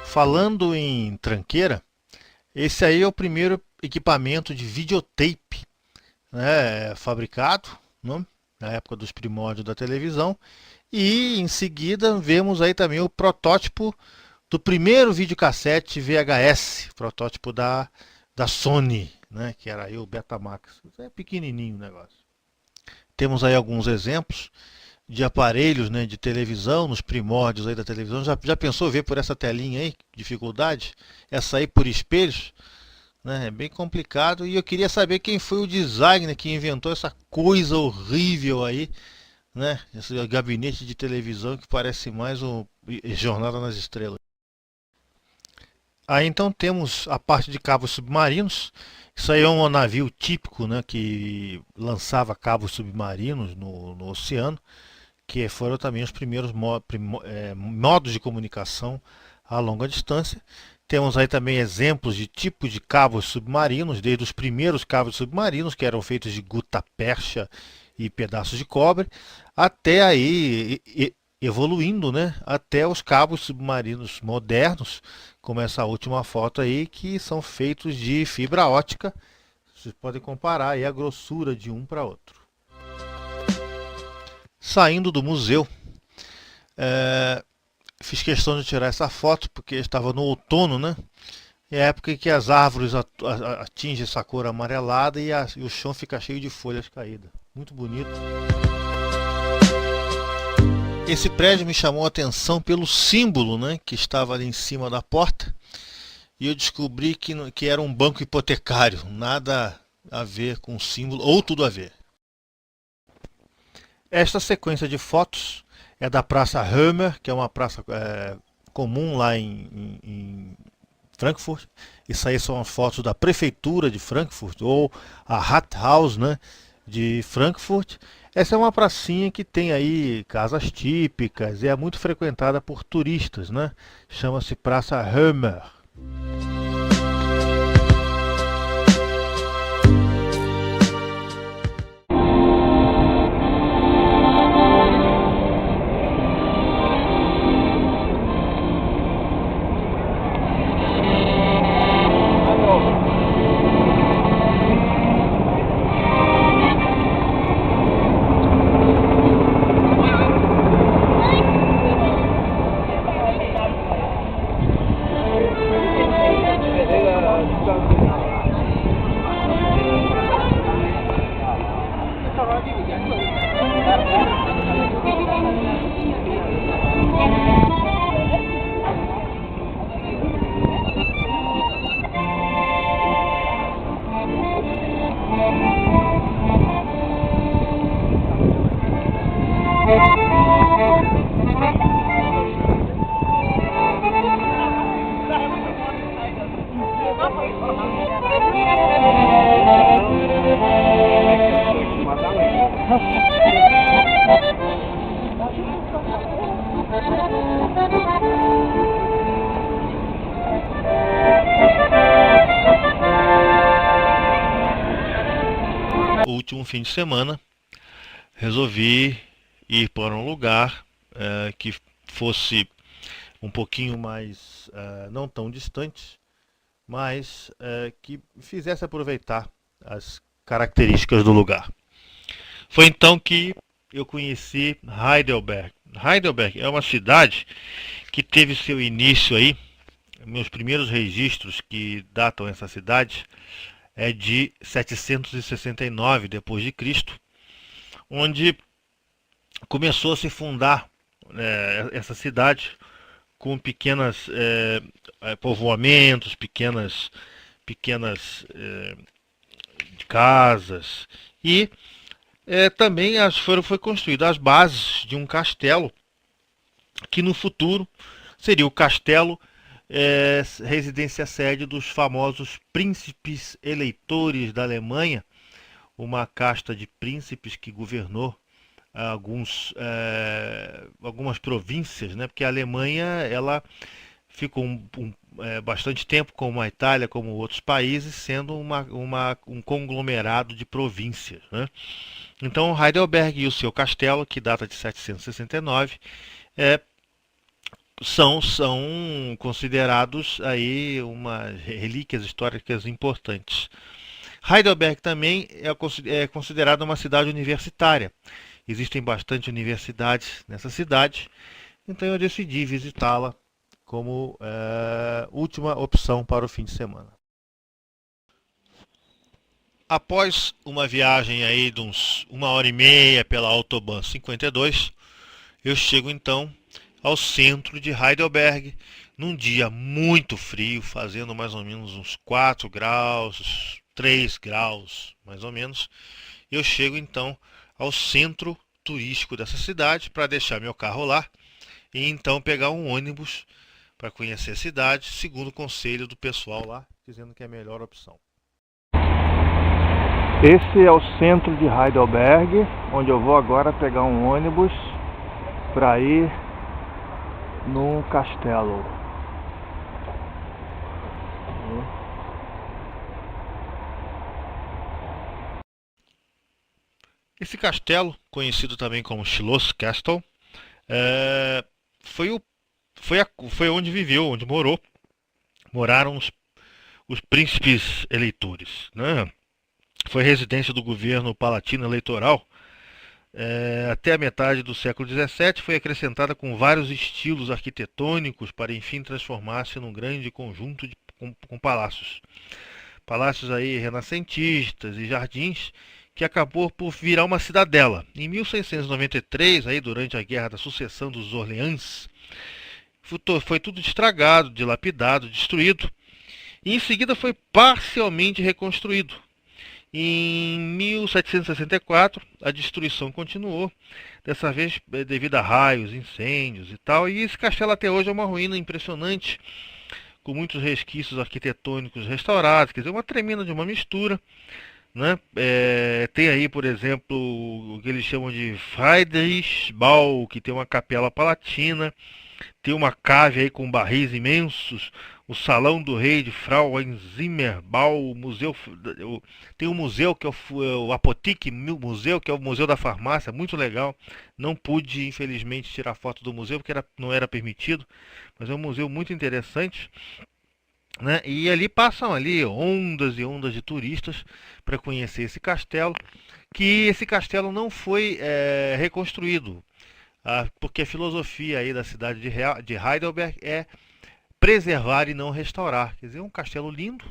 Falando em tranqueira, esse aí é o primeiro equipamento de videotape, né, fabricado, né, na época dos primórdios da televisão. E em seguida vemos aí também o protótipo do primeiro videocassete VHS, protótipo da Sony, né, que era aí o Betamax. É pequenininho o negócio. Temos aí alguns exemplos de aparelhos, né, de televisão, nos primórdios aí da televisão. Já pensou ver por essa telinha aí? Dificuldade? Essa aí por espelhos? Né, é bem complicado. E eu queria saber quem foi o designer que inventou essa coisa horrível aí, né? Esse gabinete de televisão que parece mais um Jornada nas Estrelas. Aí então temos a parte de cabos submarinos. Isso aí é um navio típico, né, que lançava cabos submarinos no oceano, que foram também os primeiros modos de comunicação a longa distância. Temos aí também exemplos de tipos de cabos submarinos, desde os primeiros cabos submarinos, que eram feitos de gutta-percha e pedaços de cobre, até aí evoluindo, né, até os cabos submarinos modernos, como essa última foto aí, que são feitos de fibra ótica. Vocês podem comparar aí a grossura de um para outro. Saindo do museu, fiz questão de tirar essa foto porque estava no outono, né? É a época em que as árvores atingem essa cor amarelada e o chão fica cheio de folhas caídas. Muito bonito. Esse prédio me chamou a atenção pelo símbolo, né, que estava ali em cima da porta, e eu descobri que era um banco hipotecário. Nada a ver com o símbolo, ou tudo a ver. Esta sequência de fotos é da Praça Hömer, que é uma praça comum lá em Frankfurt. Isso aí são as fotos da prefeitura de Frankfurt, ou a Rathaus, né, de Frankfurt. Essa é uma pracinha que tem aí casas típicas e é muito frequentada por turistas, né? Chama-se Praça Hömer. O último fim de semana resolvi ir para um lugar que fosse um pouquinho mais, não tão distante, mas que fizesse aproveitar as características do lugar. Foi então que eu conheci Heidelberg. Heidelberg é uma cidade que teve seu início aí, meus primeiros registros que datam essa cidade é de 769 depois de Cristo, onde começou a se fundar essa cidade com pequenas povoamentos, pequenas casas e também foi construídas as bases de um castelo que no futuro seria o castelo residência sede dos famosos príncipes eleitores da Alemanha, uma casta de príncipes que governou algumas províncias, né? Porque a Alemanha ela ficou bastante tempo, como a Itália, como outros países, sendo um conglomerado de províncias, né? Então Heidelberg e o seu castelo, que data de 769, são considerados aí umas relíquias históricas importantes. Heidelberg também é considerada uma cidade universitária. Existem bastante universidades nessa cidade, então eu decidi visitá-la como última opção para o fim de semana. Após uma viagem aí de uns 1h30 pela Autobahn 52, eu chego então ao centro de Heidelberg, num dia muito frio, fazendo mais ou menos uns 4 graus, 3 graus mais ou menos. Eu chego então ao centro turístico dessa cidade para deixar meu carro lá e então pegar um ônibus para conhecer a cidade, segundo o conselho do pessoal lá, dizendo que é a melhor opção. Esse é o centro de Heidelberg, onde eu vou agora pegar um ônibus para ir num castelo. Esse castelo, conhecido também como Schloss Castle, foi onde viveu, onde moraram os príncipes eleitores, né? Foi residência do governo palatino eleitoral. Até a metade do século XVII foi acrescentada com vários estilos arquitetônicos para enfim transformar-se num grande conjunto com palácios. Palácios aí renascentistas e jardins que acabou por virar uma cidadela. Em 1693, aí, durante a Guerra da Sucessão dos Orleans, foi tudo estragado, dilapidado, destruído e em seguida foi parcialmente reconstruído. Em 1764, a destruição continuou, dessa vez devido a raios, incêndios e tal, e esse castelo até hoje é uma ruína impressionante, com muitos resquícios arquitetônicos restaurados, quer dizer, uma tremenda de uma mistura, né? Tem aí, por exemplo, o que eles chamam de Friedrichsbau, que tem uma capela palatina, tem uma cave aí com barris imensos, o Salão do Rei de Frauenzimmerbau, tem um museu que é o Apotheke Museu, que é o Museu da Farmácia, muito legal. Não pude, infelizmente, tirar foto do museu, porque não era permitido, mas é um museu muito interessante, né? E ali passam ondas e ondas de turistas para conhecer esse castelo, que esse castelo não foi reconstruído, porque a filosofia aí da cidade de Heidelberg é preservar e não restaurar. Quer dizer, é um castelo lindo,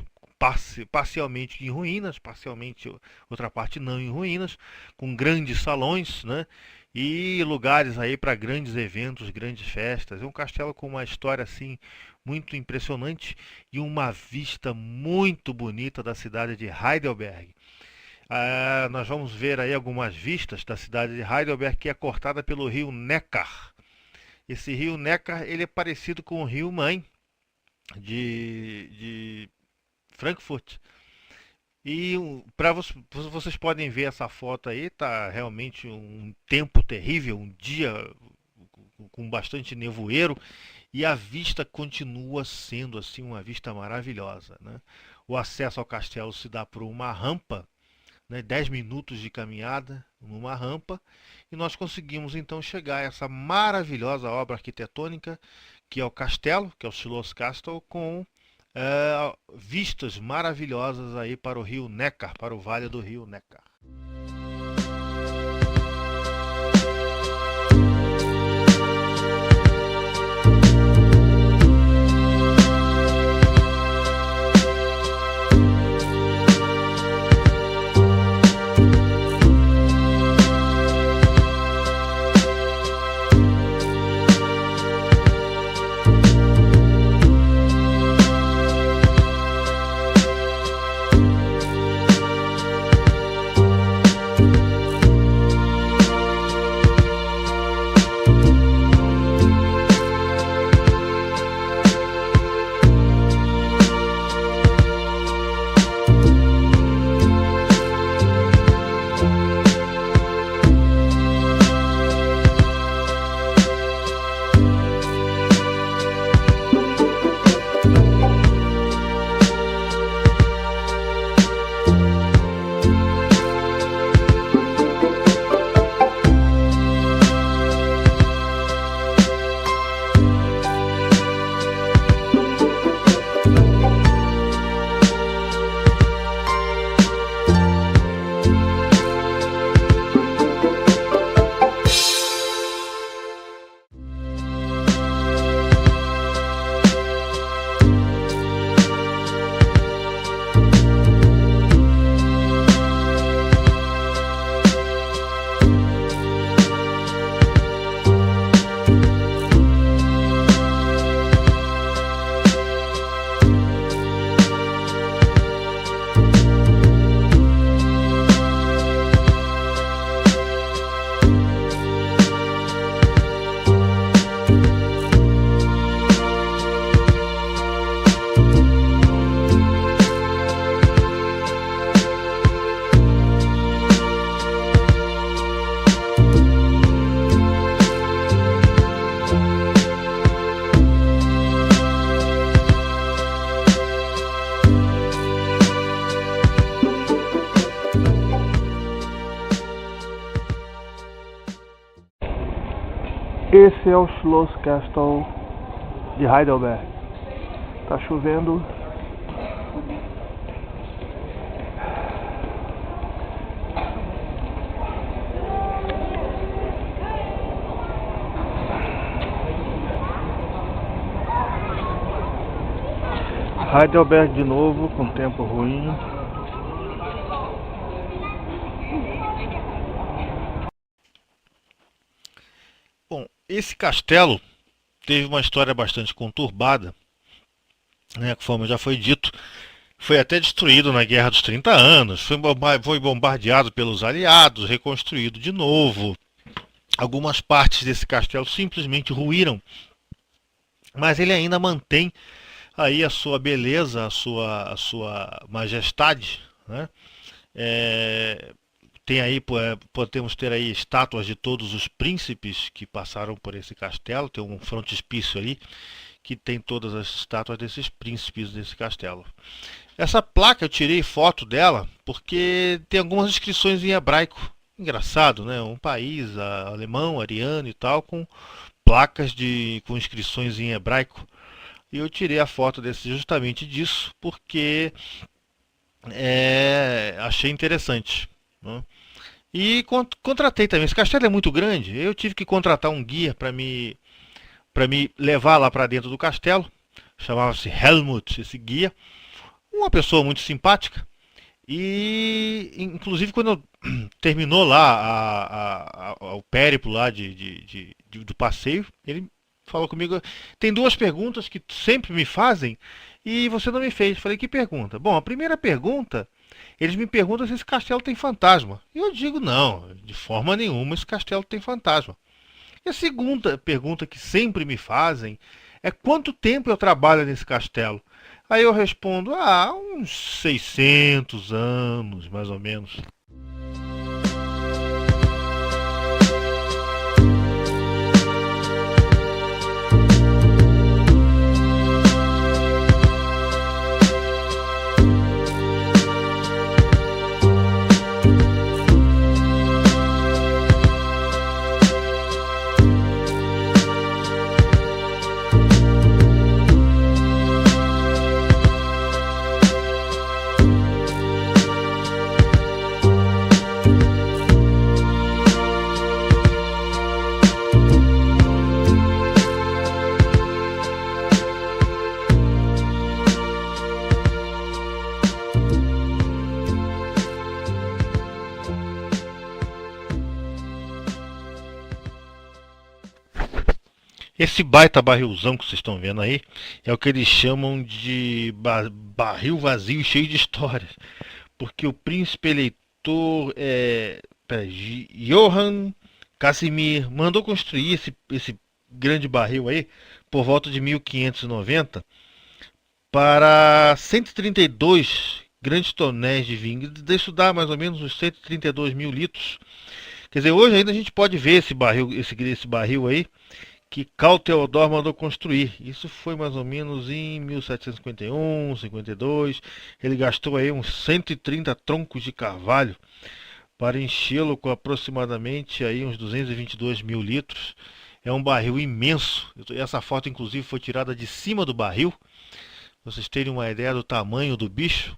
parcialmente em ruínas, parcialmente outra parte não em ruínas, com grandes salões, né? E lugares aí para grandes eventos, grandes festas. É um castelo com uma história assim muito impressionante e uma vista muito bonita da cidade de Heidelberg. Nós vamos ver aí algumas vistas da cidade de Heidelberg, que é cortada pelo rio Neckar. Esse rio Neckar, ele é parecido com o rio Main de Frankfurt. E vocês podem ver essa foto aí, tá realmente um tempo terrível, um dia com bastante nevoeiro, e a vista continua sendo assim uma vista maravilhosa, né? O acesso ao castelo se dá por uma rampa, né, 10 minutos de caminhada numa rampa, e nós conseguimos então chegar a essa maravilhosa obra arquitetônica que é o castelo, que é o Schloss Castle, com vistas maravilhosas aí para o rio Neckar, para o vale do rio Neckar. Esse é o Schloss Castle de Heidelberg. Tá chovendo. Heidelberg de novo, com tempo ruim. Bom, esse castelo teve uma história bastante conturbada, né, conforme já foi dito. Foi até destruído na Guerra dos 30 Anos, foi bombardeado pelos aliados, reconstruído de novo. Algumas partes desse castelo simplesmente ruíram, mas ele ainda mantém aí a sua beleza, a sua majestade, né? Tem aí, podemos ter aí estátuas de todos os príncipes que passaram por esse castelo. Tem um frontispício ali que tem todas as estátuas desses príncipes desse castelo. Essa placa eu tirei foto dela porque tem algumas inscrições em hebraico. Engraçado, né? Um país alemão, ariano e tal, com placas com inscrições em hebraico. E eu tirei a foto justamente disso porque achei interessante, né? E contratei também. Esse castelo é muito grande. Eu tive que contratar um guia para me levar lá para dentro do castelo. Chamava-se Helmut, esse guia. uma pessoa muito simpática. E inclusive quando terminou lá o périplo lá do passeio, ele falou comigo, tem duas perguntas que sempre me fazem e você não me fez. Falei, que pergunta? Bom, a primeira pergunta, eles me perguntam se esse castelo tem fantasma. E eu digo, não, de forma nenhuma esse castelo tem fantasma. E a segunda pergunta que sempre me fazem é quanto tempo eu trabalho nesse castelo. Aí eu respondo, uns 600 anos, mais ou menos. Esse baita barrilzão que vocês estão vendo aí é o que eles chamam de barril vazio cheio de histórias. Porque o príncipe eleitor Johann Casimir mandou construir esse grande barril aí por volta de 1590 para 132 grandes tonéis de vinho. Isso dá mais ou menos uns 132 mil litros. Quer dizer, hoje ainda a gente pode ver esse barril aí que Carl Theodor mandou construir. Isso foi mais ou menos em 1751, 52. Ele gastou aí uns 130 troncos de carvalho para enchê-lo com aproximadamente aí uns 222 mil litros. É um barril imenso. Essa foto inclusive foi tirada de cima do barril. Pra vocês terem uma ideia do tamanho do bicho.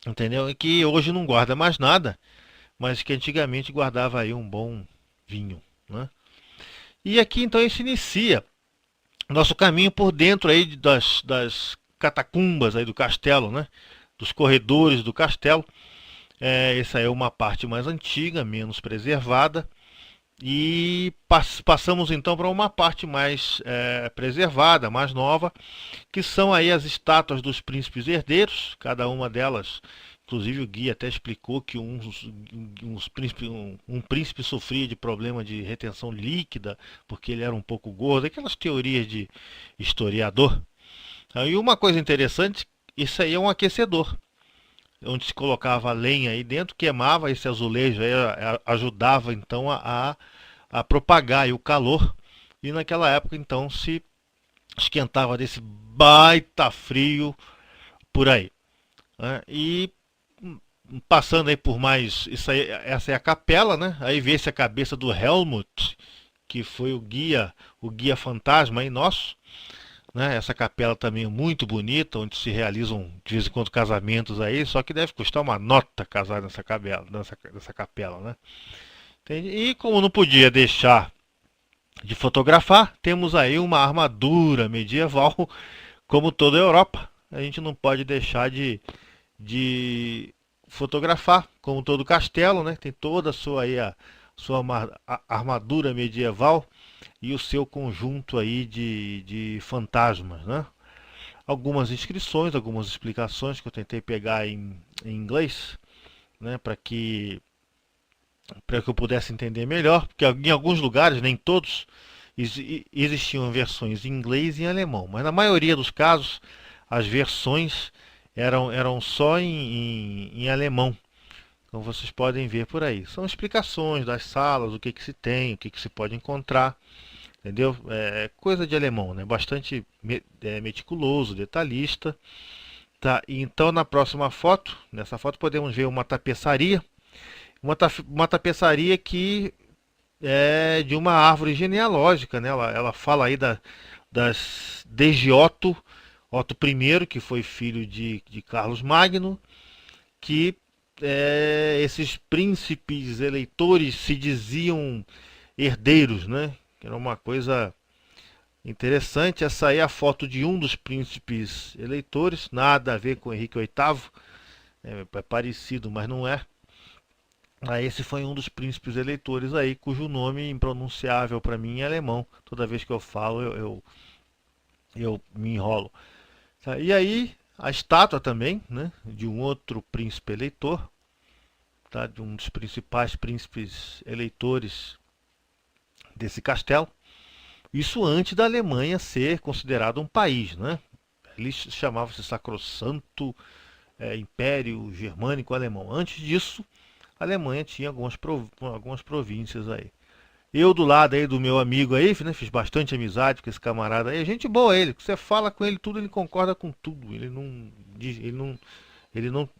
Entendeu? Que hoje não guarda mais nada, mas que antigamente guardava aí um bom vinho, né? E aqui então se inicia nosso caminho por dentro aí das catacumbas aí do castelo, né? Dos corredores do castelo. Essa é uma parte mais antiga, menos preservada. E passamos então para uma parte mais preservada, mais nova, que são aí as estátuas dos príncipes herdeiros. Cada uma delas, inclusive o guia até explicou que um príncipe sofria de problema de retenção líquida, porque ele era um pouco gordo, aquelas teorias de historiador. E uma coisa interessante, isso aí é um aquecedor, onde se colocava lenha aí dentro, queimava esse azulejo, aí ajudava então a propagar aí o calor, e naquela época então se esquentava desse baita frio por aí, né? E passando aí por mais, essa é a capela, né? Aí vê-se a cabeça do Helmut, que foi o guia fantasma aí nosso, né? Essa capela também é muito bonita, onde se realizam de vez em quando casamentos aí, só que deve custar uma nota casar nessa capela, né? Entende? E como não podia deixar de fotografar, temos aí uma armadura medieval, como toda a Europa. A gente não pode deixar de fotografar, como todo castelo, né? Tem toda a sua armadura medieval e o seu conjunto aí de fantasmas, né? Algumas inscrições, algumas explicações que eu tentei pegar em inglês, né? Para que eu pudesse entender melhor, porque em alguns lugares, nem todos, existiam versões em inglês e em alemão, mas na maioria dos casos as versões eram só em alemão. Então vocês podem ver por aí. São explicações das salas, o que se tem, o que se pode encontrar. Entendeu? É coisa de alemão, né? Bastante meticuloso, detalhista. Tá? E então na próxima foto, nessa foto podemos ver uma tapeçaria. Uma tapeçaria que é de uma árvore genealógica, né? Ela fala aí desde Otto I, que foi filho de Carlos Magno, que esses príncipes eleitores se diziam herdeiros, né? Era uma coisa interessante. Essa aí é a foto de um dos príncipes eleitores, nada a ver com Henrique VIII, é parecido, mas não é. Esse foi um dos príncipes eleitores aí, cujo nome impronunciável para mim é alemão. Toda vez que eu falo, eu me enrolo. E aí, a estátua também, né, de um outro príncipe eleitor, tá, de um dos principais príncipes eleitores desse castelo. Isso antes da Alemanha ser considerado um país, né? Ele chamava-se Sacrosanto Império Germânico Alemão. Antes disso, a Alemanha tinha algumas províncias aí. Eu do lado aí do meu amigo aí, né, fiz bastante amizade com esse camarada aí. É gente boa ele, você fala com ele tudo, ele concorda com tudo. Ele não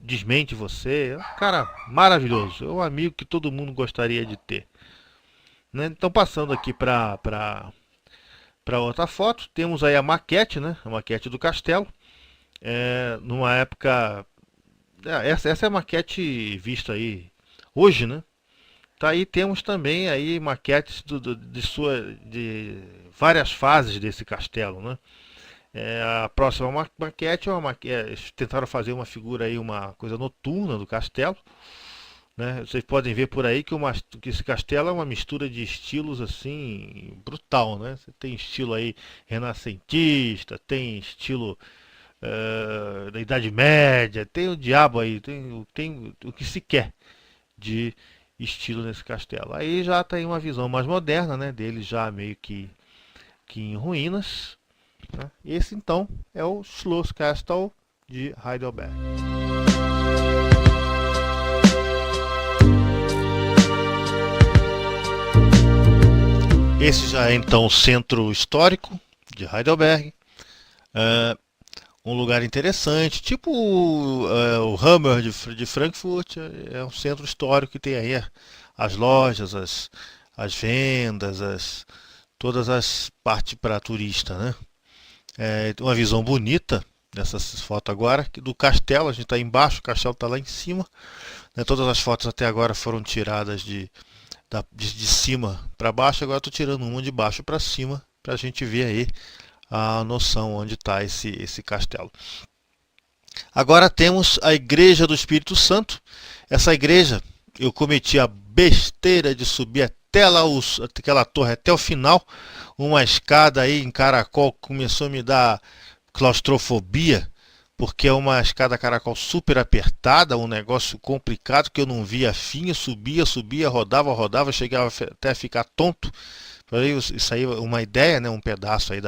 desmente você. É um cara maravilhoso. É um amigo que todo mundo gostaria de ter. Né? Então passando aqui para outra foto, temos aí a maquete, né? A maquete do castelo. Numa época... Essa é a maquete vista aí hoje, né? Tá aí, temos também aí maquetes de várias fases desse castelo, né? A próxima maquete é uma maquete, tentaram fazer uma figura aí, uma coisa noturna do castelo, né? Vocês podem ver por aí que esse castelo é uma mistura de estilos assim brutal, né? Você tem estilo aí renascentista, tem estilo da Idade Média, tem o diabo aí, tem o que se quer de estilo nesse castelo. Aí já tem uma visão mais moderna, né, dele já meio que em ruínas, né? Esse então é o Schlosskastel de Heidelberg. Esse já é então o centro histórico de Heidelberg. Um lugar interessante, tipo o Hammer de Frankfurt. É um centro histórico que tem aí as lojas, as vendas, todas as partes para turista, né? Uma visão bonita nessa foto agora do castelo. A gente está embaixo, o castelo está lá em cima, né? Todas as fotos até agora foram tiradas de cima para baixo. Agora estou tirando uma de baixo para cima para a gente ver aí a noção onde está esse castelo. Agora temos a Igreja do Espírito Santo. Essa igreja, eu cometi a besteira de subir até lá, aquela torre, até o final. Uma escada aí em caracol começou a me dar claustrofobia, porque é uma escada caracol super apertada, um negócio complicado que eu não via fim. Subia, rodava, chegava até a ficar tonto. Isso aí é uma ideia, né? Um pedaço aí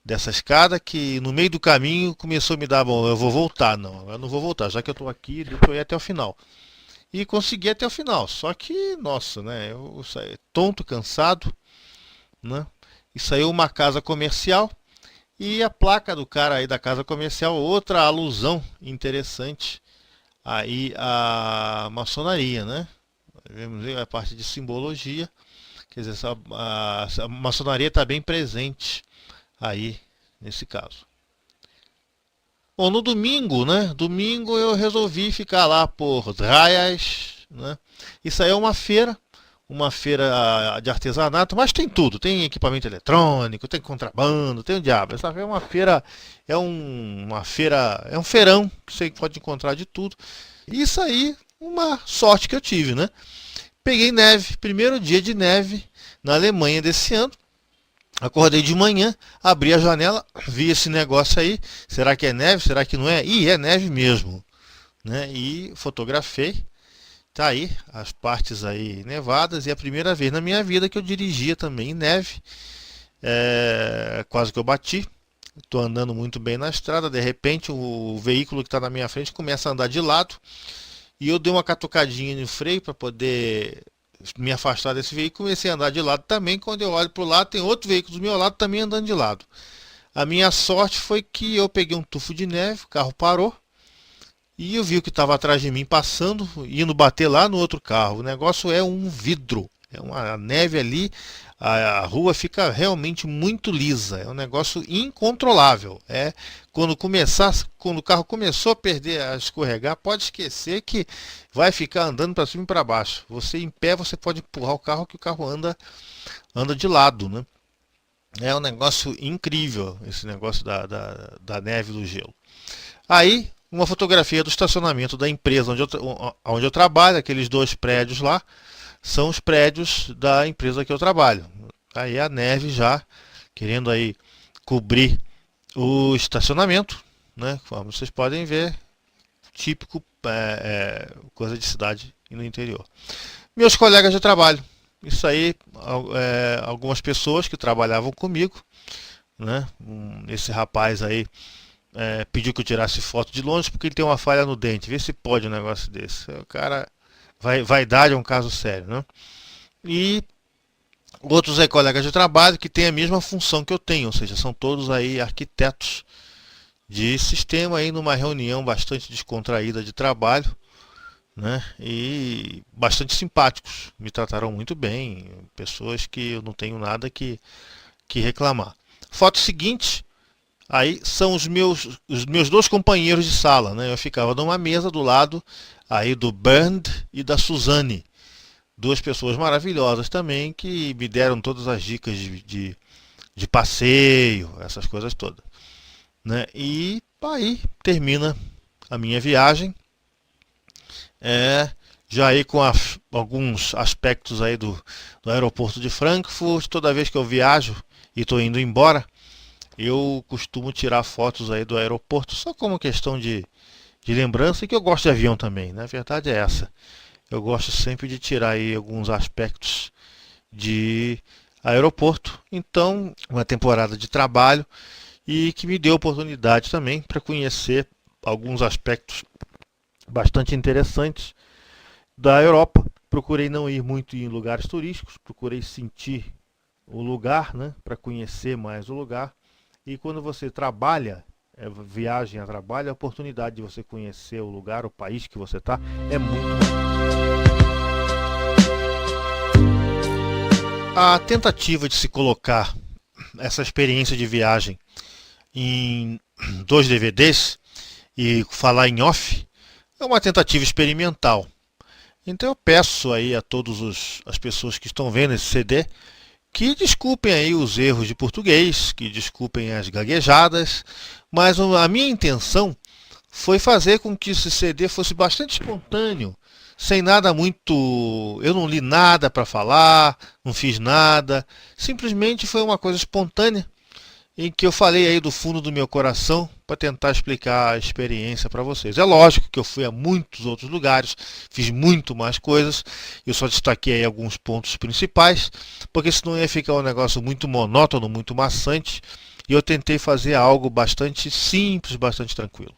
dessa escada que no meio do caminho começou a me dar, bom, eu vou voltar. Não, eu não vou voltar, já que eu estou aqui, deixa eu ir até o final. E consegui até o final, só que, nossa, né? Eu saí tonto, cansado, né? E saiu uma casa comercial e a placa do cara aí da casa comercial, outra alusão interessante aí à maçonaria, né? Vemos aí a parte de simbologia. Quer dizer, a maçonaria está bem presente aí nesse caso. Bom, no domingo, né? Domingo eu resolvi ficar lá por Draias, né? Isso aí é uma feira de artesanato, mas tem tudo. Tem equipamento eletrônico, tem contrabando, tem o diabo. Essa é uma feira, é um feirão que você pode encontrar de tudo. Isso aí, uma sorte que eu tive, né? Peguei neve, primeiro dia de neve na Alemanha desse ano. Acordei de manhã, abri a janela, vi esse negócio aí. Será que é neve? Será que não é? E é neve mesmo, né? E fotografei. Tá aí as partes aí nevadas. E é a primeira vez na minha vida que eu dirigia também em neve. Quase que eu bati. Estou andando muito bem na estrada. De repente o veículo que está na minha frente começa a andar de lado. E eu dei uma catucadinha no freio para poder me afastar desse veículo. Comecei a andar de lado também. Quando eu olho para o lado, tem outro veículo do meu lado também andando de lado. A minha sorte foi que eu peguei um tufo de neve, o carro parou. E eu vi o que estava atrás de mim passando, indo bater lá no outro carro. O negócio é um vidro. É uma neve ali. A rua fica realmente muito lisa. É um negócio incontrolável. Quando o carro começou a escorregar, pode esquecer que vai ficar andando para cima e para baixo. Você em pé, você pode empurrar o carro, que o carro anda de lado, né? É um negócio incrível, esse negócio da neve e do gelo. Aí, uma fotografia do estacionamento da empresa onde eu trabalho, aqueles 2 prédios lá, são os prédios da empresa que eu trabalho. Aí a neve já querendo aí cobrir o estacionamento, né? Como vocês podem ver, típico coisa de cidade e no interior. Meus colegas de trabalho, isso aí, algumas pessoas que trabalhavam comigo, né? Esse rapaz aí pediu que eu tirasse foto de longe porque ele tem uma falha no dente. Vê se pode um negócio desse. O cara, vaidade é um caso sério, né? E outros colegas de trabalho que têm a mesma função que eu tenho, ou seja, são todos aí arquitetos de sistema aí numa reunião bastante descontraída de trabalho, né? E bastante simpáticos, me trataram muito bem, pessoas que eu não tenho nada que reclamar. Foto seguinte, aí são os meus 2 companheiros de sala, né? Eu ficava numa mesa do lado aí do Bernd e da Suzane, 2 pessoas maravilhosas também que me deram todas as dicas de passeio, essas coisas todas, né? E aí termina a minha viagem, já aí com alguns aspectos aí do aeroporto de Frankfurt. Toda vez que eu viajo e estou indo embora, eu costumo tirar fotos aí do aeroporto, só como questão de lembrança, e que eu gosto de avião também, né? A verdade é essa. Eu gosto sempre de tirar aí alguns aspectos de aeroporto. Então, uma temporada de trabalho e que me deu oportunidade também para conhecer alguns aspectos bastante interessantes da Europa. Procurei não ir muito em lugares turísticos, procurei sentir o lugar, né, para conhecer mais o lugar. E quando você trabalha, viagem a trabalho, a oportunidade de você conhecer o lugar, o país que você está, é muito maior. A tentativa de se colocar essa experiência de viagem em 2 DVDs e falar em off é uma tentativa experimental. Então eu peço aí a todas as pessoas que estão vendo esse CD que desculpem aí os erros de português, que desculpem as gaguejadas, mas a minha intenção foi fazer com que esse CD fosse bastante espontâneo, sem nada muito... Eu não li nada para falar, não fiz nada, simplesmente foi uma coisa espontânea, em que eu falei aí do fundo do meu coração para tentar explicar a experiência para vocês. É lógico que eu fui a muitos outros lugares, fiz muito mais coisas, eu só destaquei aí alguns pontos principais, porque senão ia ficar um negócio muito monótono, muito maçante, e eu tentei fazer algo bastante simples, bastante tranquilo.